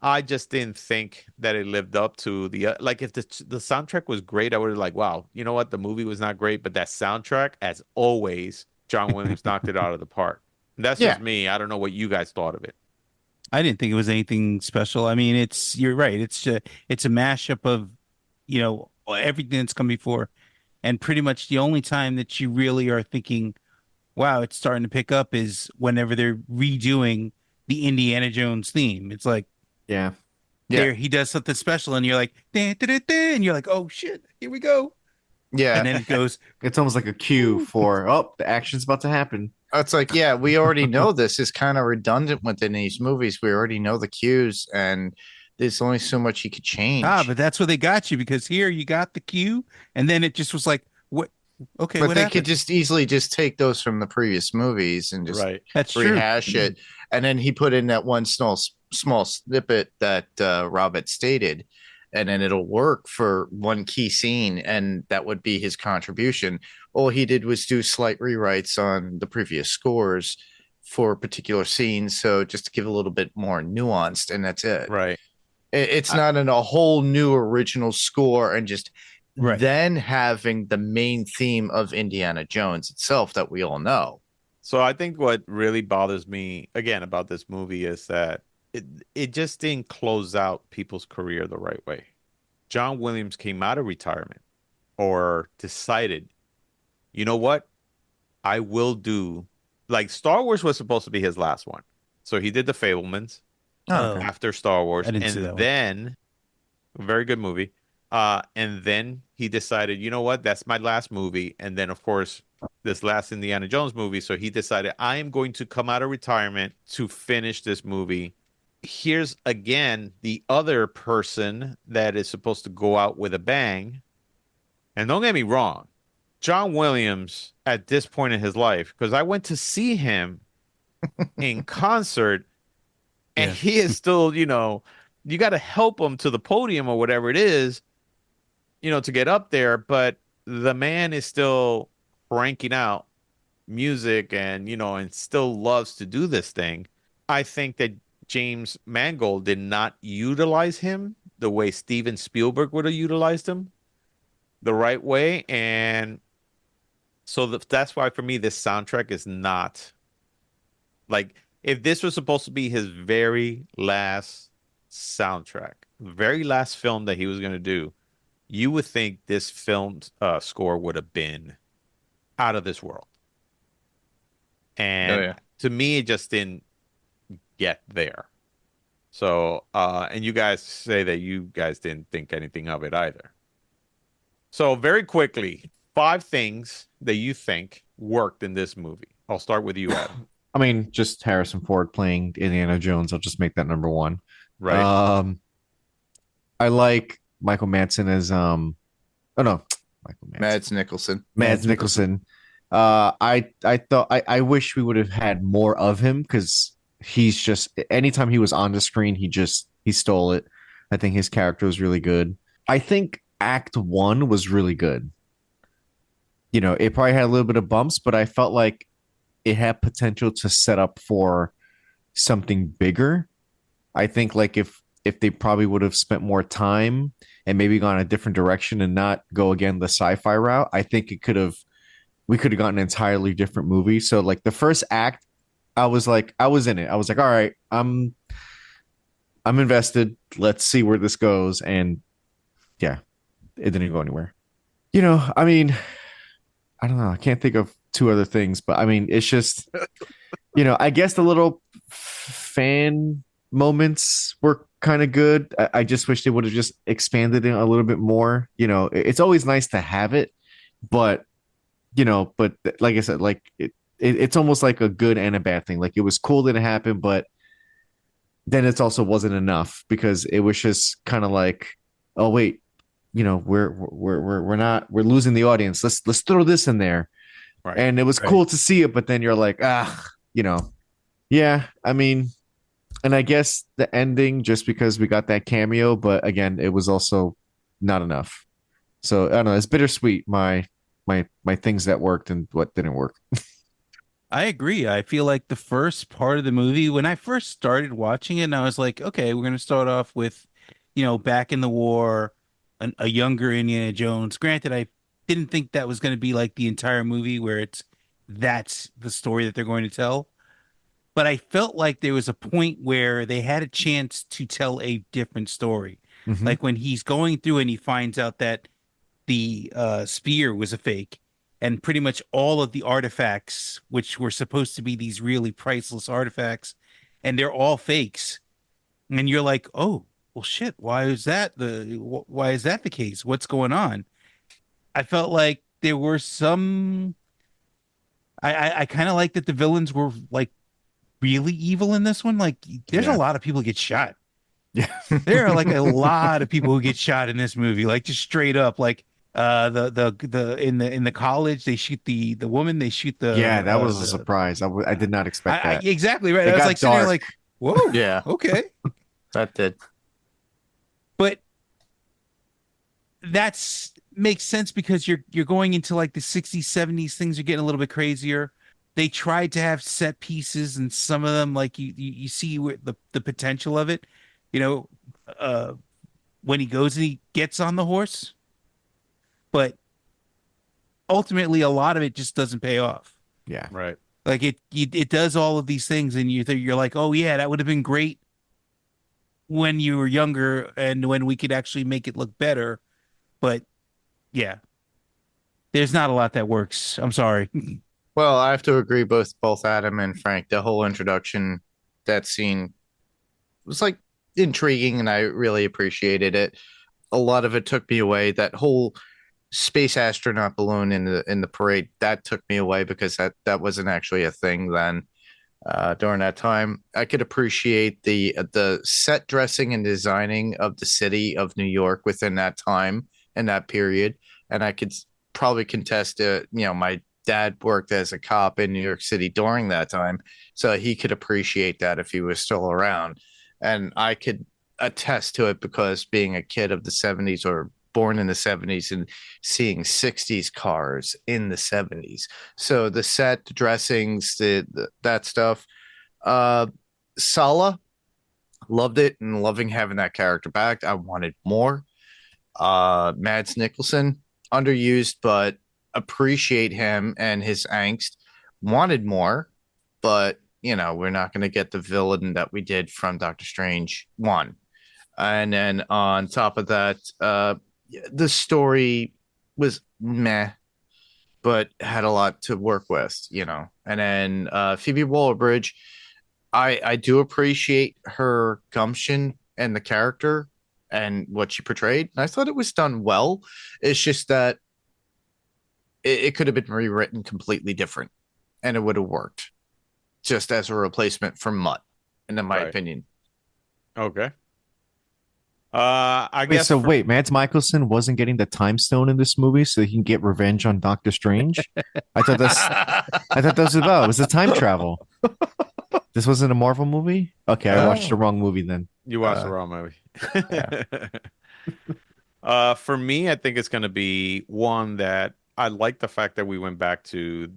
I just didn't think that it lived up to the like. If the soundtrack was great, I would have like, wow, you know what? The movie was not great, but that soundtrack, as always, John Williams knocked it out of the park. And that's just me. I don't know what you guys thought of it. I didn't think it was anything special. I mean, you're right. It's a mashup of, everything that's come before, and pretty much the only time that you really are thinking, wow, it's starting to pick up is whenever they're redoing the Indiana Jones theme. It's like, Yeah. there he does something special, and you're like, "Dun, dun, dun, dun," and you're like, oh shit, here we go. Yeah. And then it goes, It's almost like a cue for, the action's about to happen. It's like, yeah, we already know this is kind of redundant within these movies. We already know the cues, and there's only so much you could change. but that's where they got you, because here you got the cue, and then it just was like, what? Okay, but what they happened? could just easily just take those from the previous movies and just That's true. rehash it. And then he put in that one small snippet that Rob had stated, and then it'll work for one key scene, and that would be his contribution. All he did was do slight rewrites on the previous scores for particular scenes, so just to give a little bit more nuanced, and that's it. Right. It's not in a whole new original score, and just Right. then having the main theme of Indiana Jones itself that we all know. So I think what really bothers me again about this movie is that it just didn't close out people's career the right way. John Williams came out of retirement or decided, you know what? I will do, like, Star Wars was supposed to be his last one. So he did The Fablemans Oh. after Star Wars. I didn't see that And one. then, very good movie. And then he decided, you know what? That's my last movie. And then, of course, this last Indiana Jones movie. So he decided, I am going to come out of retirement to finish this movie. Here's again the other person that is supposed to go out with a bang. And don't get me wrong, John Williams at this point in his life, because I went to see him in concert, and Yeah. he is still, you got to help him to the podium or whatever it is, to get up there. But the man is still cranking out music and still loves to do this thing. I think that James Mangold did not utilize him the way Steven Spielberg would have utilized him the right way. And so that's why for me, this soundtrack is not like, if this was supposed to be his very last soundtrack, very last film that he was going to do, you would think this film's score would have been out of this world. And to me, it just didn't get there. So, and you guys say that you guys didn't think anything of it either. So very quickly, 5 things that you think worked in this movie. I'll start with you, Adam. I mean, just Harrison Ford playing Indiana Jones. I'll just make that number one. Right? I like Michael Madsen as oh no, Michael Madsen. Mads Nicholson. Mads Nicholson. I thought I wish we would have had more of him because he's just anytime he was on the screen, he stole it. I think his character was really good. I think Act One was really good. You know, it probably had a little bit of bumps, but I felt like it had potential to set up for something bigger. I think like if they probably would have spent more time and maybe gone a different direction and not go again the sci-fi route, I think we could have gotten an entirely different movie. So like the first act, I was in it. I was like, all right, I'm invested. Let's see where this goes. And yeah, it didn't go anywhere. You know, I mean, I don't know. I can't think of 2 other things, but I mean, it's just, you know, I guess the little fan moments were kind of good. I just wish they would have just expanded it a little bit more. You know, it's always nice to have it, but you know, but like I said, like it's almost like a good and a bad thing. Like it was cool that it happened, but then it also wasn't enough because it was just kind of like, oh wait, you know, we're losing the audience. Let's throw this in there. Right. And it was cool to see it, but then you're like, you know, yeah, I mean, and I guess the ending just because we got that cameo, but again, it was also not enough. So I don't know, it's bittersweet, my things that worked and what didn't work. I agree. I feel like the first part of the movie, when I first started watching it, and I was like, okay, we're going to start off with, you know, back in the war, a younger Indiana Jones. Granted, I didn't think that was going to be like the entire movie where that's the story that they're going to tell. But I felt like there was a point where they had a chance to tell a different story. Mhm. Like when he's going through and he finds out that the spear was a fake and pretty much all of the artifacts, which were supposed to be these really priceless artifacts, and they're all fakes. And you're like, oh, well, shit, why is that the case? What's going on? I felt like there were some. I kind of like that the villains were like really evil in this one. Like, there's a lot of people get shot. Yeah. There are like a lot of people who get shot in this movie, like just straight up. Like, in the college, they shoot the woman, they shoot the Yeah, that was a surprise. I did not expect that. Exactly right. It I was got like sitting there dark. like, whoa, Yeah. okay. That did. But that's makes sense because you're going into like the 60s, 70s, things are getting a little bit crazier. They tried to have set pieces and some of them like you see where the potential of it. You know, when he goes and he gets on the horse, but ultimately a lot of it just doesn't pay off. Yeah. Right. Like it does all of these things and you're like, oh yeah, that would have been great when you were younger and when we could actually make it look better. But yeah, there's not a lot that works. I'm sorry. Well, I have to agree both Adam and Frank. The whole introduction, that scene was like intriguing and I really appreciated it. A lot of it took me away. That whole space astronaut balloon in the parade, that took me away because that wasn't actually a thing then. During that time, I could appreciate the set dressing and designing of the city of New York within that time and that period, and I could probably contest it. You know, my dad worked as a cop in New York City during that time, so he could appreciate that if he was still around, and I could attest to it because being a kid of the 70s or born in the 70s and seeing 60s cars in the 70s. So the set dressings, that stuff. Sala, loved it and loving having that character back. I wanted more. Mads Nicholson, underused, but appreciate him and his angst. Wanted more, but you know, we're not going to get the villain that we did from Doctor Strange 1. And then on top of that, the story was meh, but had a lot to work with, you know. And then Phoebe Waller-Bridge, I do appreciate her gumption and the character and what she portrayed. And I thought it was done well. It's just that it could have been rewritten completely different, and it would have worked, just as a replacement for Mutt, in my Right. opinion. Okay. I Wait, guess so wait, Mads Mikkelsen wasn't getting the time stone in this movie so he can get revenge on Doctor Strange? I thought that was about. It was the time travel. This wasn't a Marvel movie? Okay, I watched the wrong movie then. you watched the wrong movie. For me, I think it's going to be one that I like the fact that we went back to,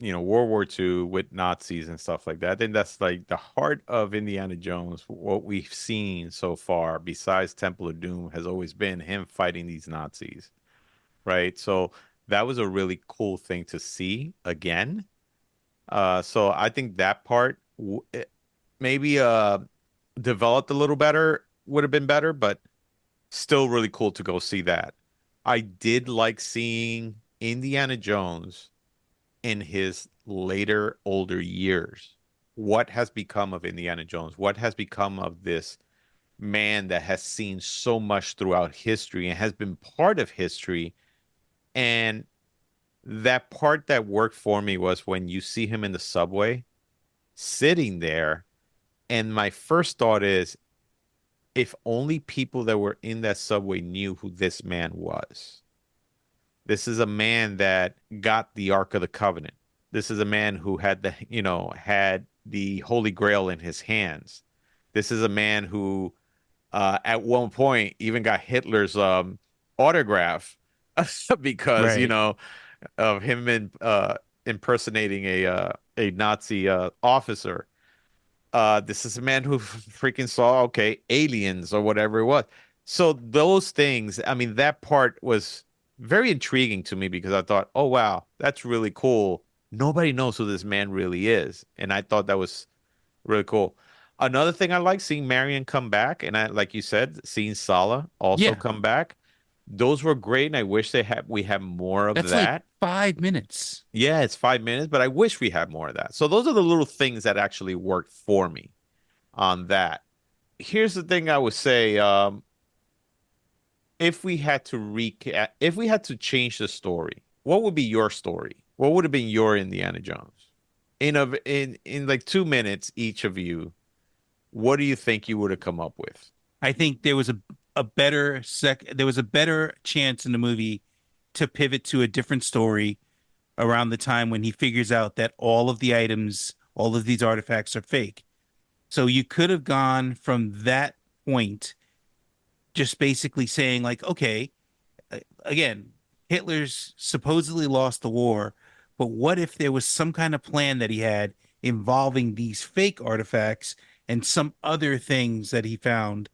World War II with Nazis and stuff like that. I think that's like the heart of Indiana Jones. What we've seen so far, besides Temple of Doom, has always been him fighting these Nazis, right? So that was a really cool thing to see again. So I think that part maybe developed a little better would have been better, but still really cool to go see that. I did like seeing Indiana Jones in his later, older years. What has become of Indiana Jones? What has become of this man that has seen so much throughout history and has been part of history? And that part that worked for me was when you see him in the subway sitting there. And my first thought is, if only people that were in that subway knew who this man was. This is a man that got the Ark of the Covenant. This is a man who had had the Holy Grail in his hands. This is a man who, at one point, even got Hitler's autograph because, Right. of him impersonating a Nazi officer. This is a man who freaking saw, okay, aliens or whatever it was. So those things, I mean, that part was very intriguing to me because I thought, oh, wow, that's really cool. Nobody knows who this man really is. And I thought that was really cool. Another thing I like seeing Marion come back, and like you said, seeing Sala also Yeah. come back. Those were great, and I wish we had more of That's like that. 5 minutes. Yeah, it's 5 minutes, but I wish we had more of that. So those are the little things that actually worked for me on that. Here's the thing I would say, if we had to recap, if we had to change the story, what would be your story? What would have been your Indiana Jones? In like 2 minutes, each of you, what do you think you would have come up with? I think there was there was a better chance in the movie to pivot to a different story around the time when he figures out that all of the items, all of these artifacts are fake. So you could have gone from that point, just basically saying like, okay, again, Hitler's supposedly lost the war, but what if there was some kind of plan that he had involving these fake artifacts and some other things that he found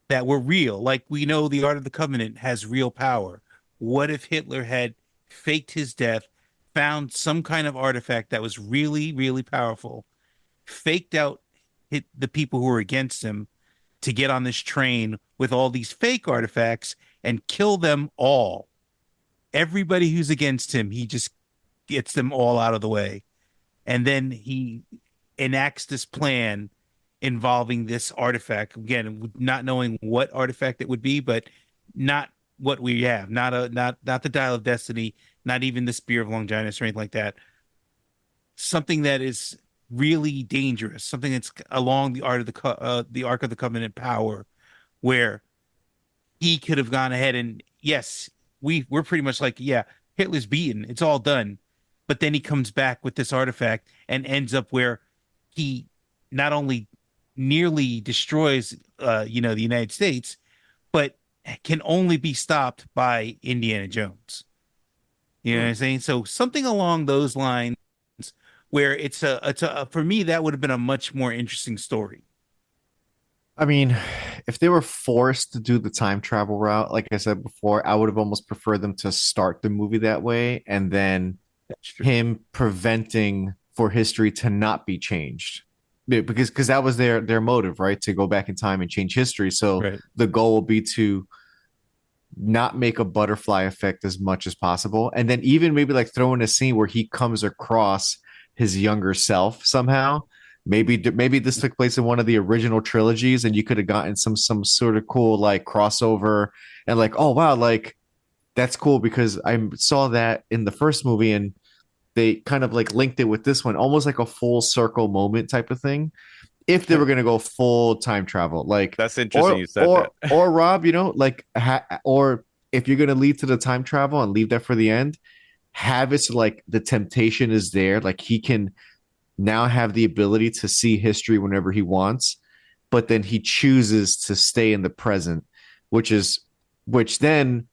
that were real? Like we know the Art of the Covenant has real power. What if Hitler had faked his death, found some kind of artifact that was really, really powerful, faked out the people who were against him to get on this train with all these fake artifacts and kill them all? Everybody who's against him, he just gets them all out of the way. And then he enacts this plan involving this artifact, again, not knowing what artifact it would be, but not what we have, not the Dial of Destiny, not even the Spear of Longinus or anything like that. Something that is really dangerous, something that's along the the Ark of the Covenant power, where he could have gone ahead and, yes, we're pretty much like, yeah, Hitler's beaten, it's all done. But then he comes back with this artifact and ends up where he not only nearly destroys the United States, but can only be stopped by Indiana Jones. You know what I'm saying? So something along those lines, where it's a for me, that would have been a much more interesting story. I mean, if they were forced to do the time travel route, like I said before, I would have almost preferred them to start the movie that way and then That's true. him preventing for history to not be changed. Because that was their motive, right? To go back in time and change history. So Right. the goal will be to not make a butterfly effect as much as possible. And then even maybe like throw in a scene where he comes across his younger self somehow. Maybe this took place in one of the original trilogies and you could have gotten some sort of cool like crossover and like, oh wow, like that's cool because I saw that in the first movie and they kind of like linked it with this one, almost like a full circle moment type of thing. If they were gonna go full time travel, like That's interesting you said that. or Rob, like or if you're gonna lead to the time travel and leave that for the end, have it so like the temptation is there, like he can now have the ability to see history whenever he wants, but then he chooses to stay in the present, which then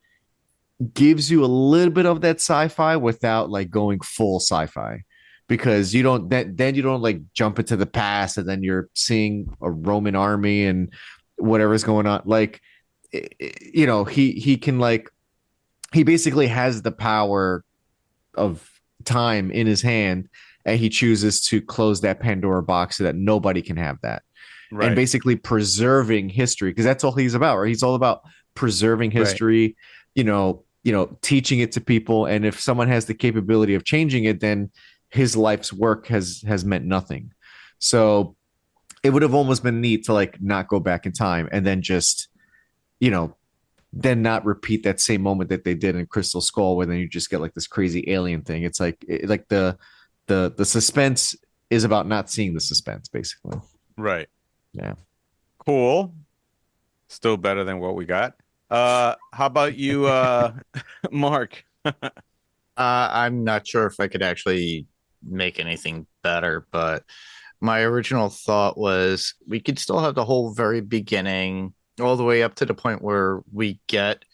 gives you a little bit of that sci-fi without like going full sci-fi because you don't then you don't like jump into the past and then you're seeing a Roman army and whatever's going on like he can like he basically has the power of time in his hand and he chooses to close that Pandora box so that nobody can have that and Right. basically preserving history because that's all he's about, right? He's all about preserving history, teaching it to people. And if someone has the capability of changing it, then his life's work has meant nothing. So it would have almost been neat to like not go back in time and then just, then not repeat that same moment that they did in Crystal Skull, where then you just get like this crazy alien thing. It's like the suspense is about not seeing the suspense, basically. Right. Yeah. Cool. Still better than what we got. How about you, Mark? I'm not sure if I could actually make anything better, but my original thought was we could still have the whole very beginning all the way up to the point where we get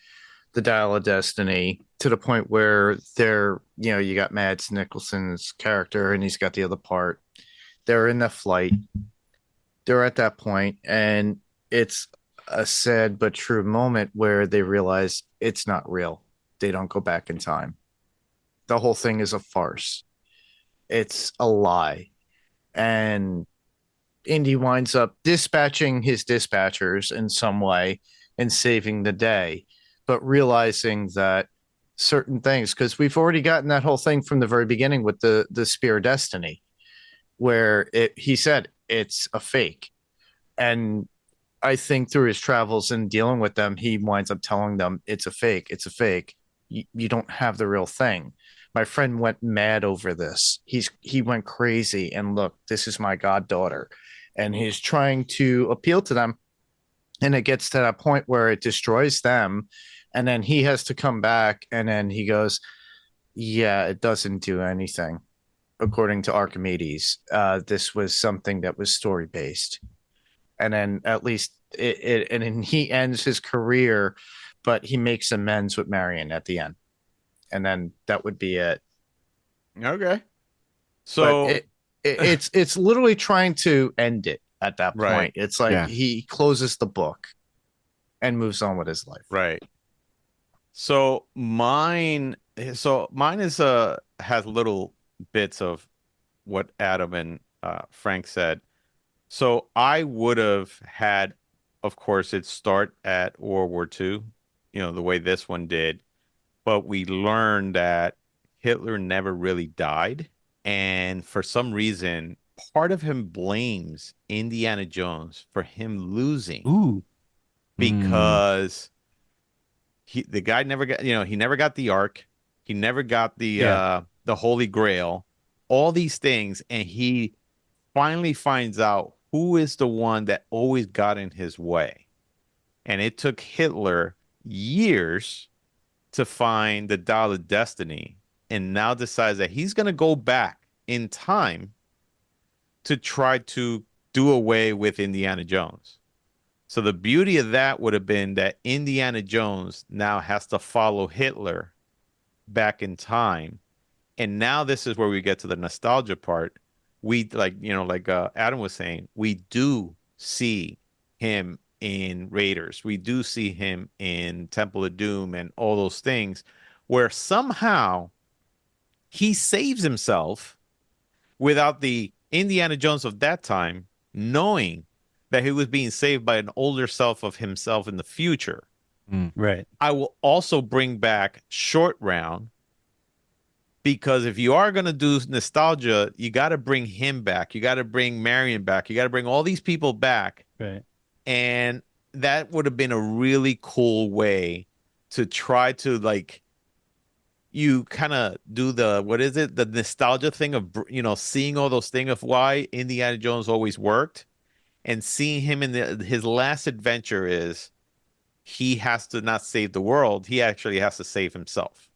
the Dial of Destiny to the point where you got Mads Mikkelsen's character and he's got the other part. They're in the flight. They're at that point, and it's a sad but true moment where they realize it's not real. They don't go back in time. The whole thing is a farce. It's a lie. And Indy winds up dispatching his dispatchers in some way and saving the day, but realizing that certain things, because we've already gotten that whole thing from the very beginning with the Spear of Destiny, where he said it's a fake. And I think through his travels and dealing with them, he winds up telling them it's a fake. It's a fake. You don't have the real thing. My friend went mad over this. He went crazy. And look, this is my goddaughter. And he's trying to appeal to them. And it gets to that point where it destroys them. And then he has to come back. And then he goes, yeah, it doesn't do anything. According to Archimedes, this was something that was story based. And then at least and then he ends his career, but he makes amends with Marion at the end. And then that would be it. Okay. So it's literally trying to end it at that point. Right. It's like he closes the book and moves on with his life. Right. So mine is has little bits of what Adam and Frank said. So I would have had, of course, it start at World War II, the way this one did. But we learned that Hitler never really died. And for some reason, part of him blames Indiana Jones for him losing. Ooh. Because the guy never got, he never got the Ark. He never got the Holy Grail, all these things. And he finally finds out who is the one that always got in his way. And it took Hitler years to find the Dial of Destiny, and now decides that he's going to go back in time to try to do away with Indiana Jones. So the beauty of that would have been that Indiana Jones now has to follow Hitler back in time. And now this is where we get to the nostalgia part. We like Adam was saying, we do see him in Raiders. We do see him in Temple of Doom and all those things where somehow he saves himself without the Indiana Jones of that time knowing that he was being saved by an older self of himself in the future. Right. I will also bring back Short Round, because if you are going to do nostalgia, you got to bring him back. You got to bring Marion back. You got to bring all these people back. Right. And that would have been a really cool way to try to like you kind of do the nostalgia thing of seeing all those things of why Indiana Jones always worked, and seeing him in his last adventure is he has to not save the world, he actually has to save himself,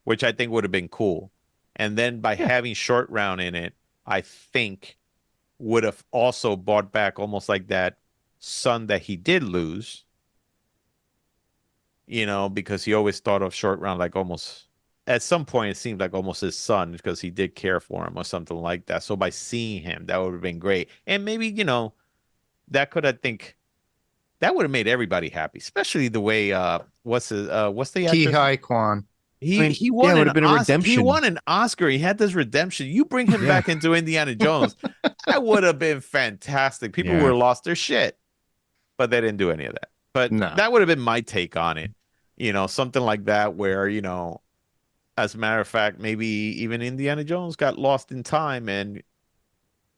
which I think would have been cool. And then by having Short Round in it, I think would have also brought back almost like that son that he did lose, because he always thought of Short Round like almost at some point it seemed like almost his son because he did care for him or something like that. So by seeing him, that would have been great. And maybe, that could, I think, that would have made everybody happy, especially the way what's the actor? Ki Kwan. He won it would have been a redemption. He won an Oscar. He had this redemption. You bring him back into Indiana Jones, that would have been fantastic. People would have lost their shit, but they didn't do any of that. But that would have been my take on it. Something like that where, as a matter of fact, maybe even Indiana Jones got lost in time and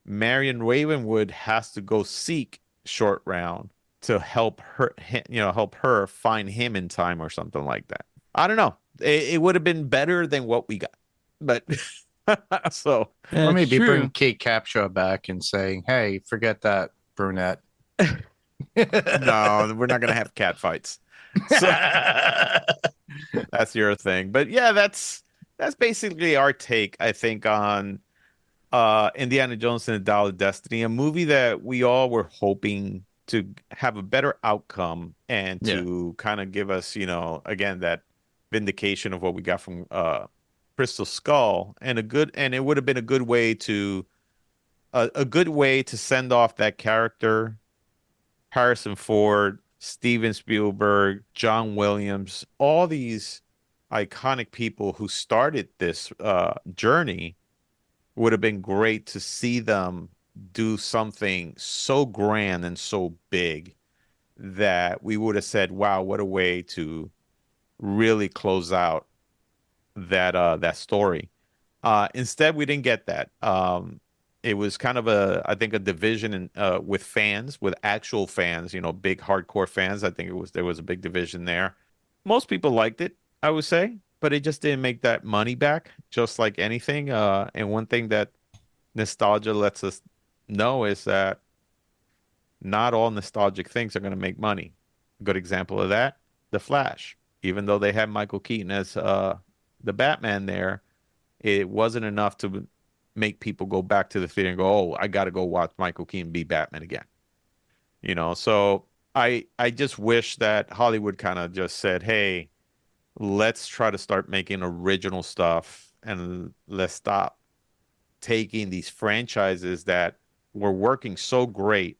Marion Ravenwood has to go seek Short Round to help her find him in time or something like that. I don't know. It would have been better than what we got, but so or maybe bring Kate Capshaw back and saying, "Hey, forget that brunette." No, we're not gonna have cat fights. So, that's your thing, but yeah, that's basically our take, I think, on Indiana Jones and the Dial of Destiny, a movie that we all were hoping to have a better outcome and to kind of give us, again, that vindication of what we got from Crystal Skull, and it would have been a good way to send off that character, Harrison Ford, Steven Spielberg, John Williams, all these iconic people who started this journey. Would have been great to see them do something so grand and so big that we would have said, wow, what a way to really close out that story. Instead, we didn't get that. It was kind of I think a division with fans, with actual fans, big hardcore fans. I think there was a big division there. Most people liked it, I would say, but it just didn't make that money back, just like anything. And one thing that nostalgia lets us know is that not all nostalgic things are going to make money. A good example of that, The Flash. Even though they had Michael Keaton as the Batman there, it wasn't enough to make people go back to the theater and go, oh, I got to go watch Michael Keaton be Batman again. So I just wish that Hollywood kind of just said, hey, let's try to start making original stuff and let's stop taking these franchises that were working so great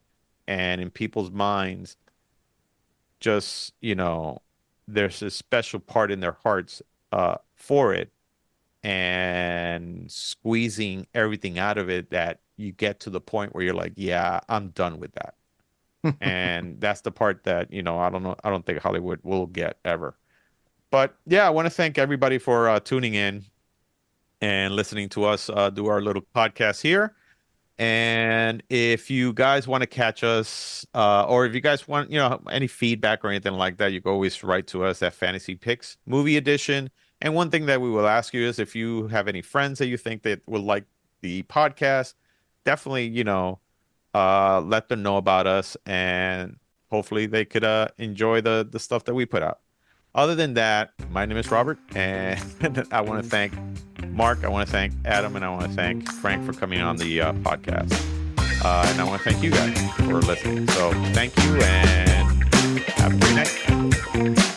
and in people's minds, just, there's a special part in their hearts for it, and squeezing everything out of it that you get to the point where you're like, yeah, I'm done with that. And that's the part that, I don't think Hollywood will get ever. But yeah, I want to thank everybody for tuning in and listening to us do our little podcast here. And if you guys want to catch us, or if you guys want, any feedback or anything like that, you can always write to us at Fantasy Picks Movie Edition. And one thing that we will ask you is if you have any friends that you think that would like the podcast, definitely, let them know about us, and hopefully they could enjoy the stuff that we put out. Other than that, my name is Robert, and I want to thank Mark, I want to thank Adam, and I want to thank Frank for coming on the podcast. And I want to thank you guys for listening. So thank you, and have a great night.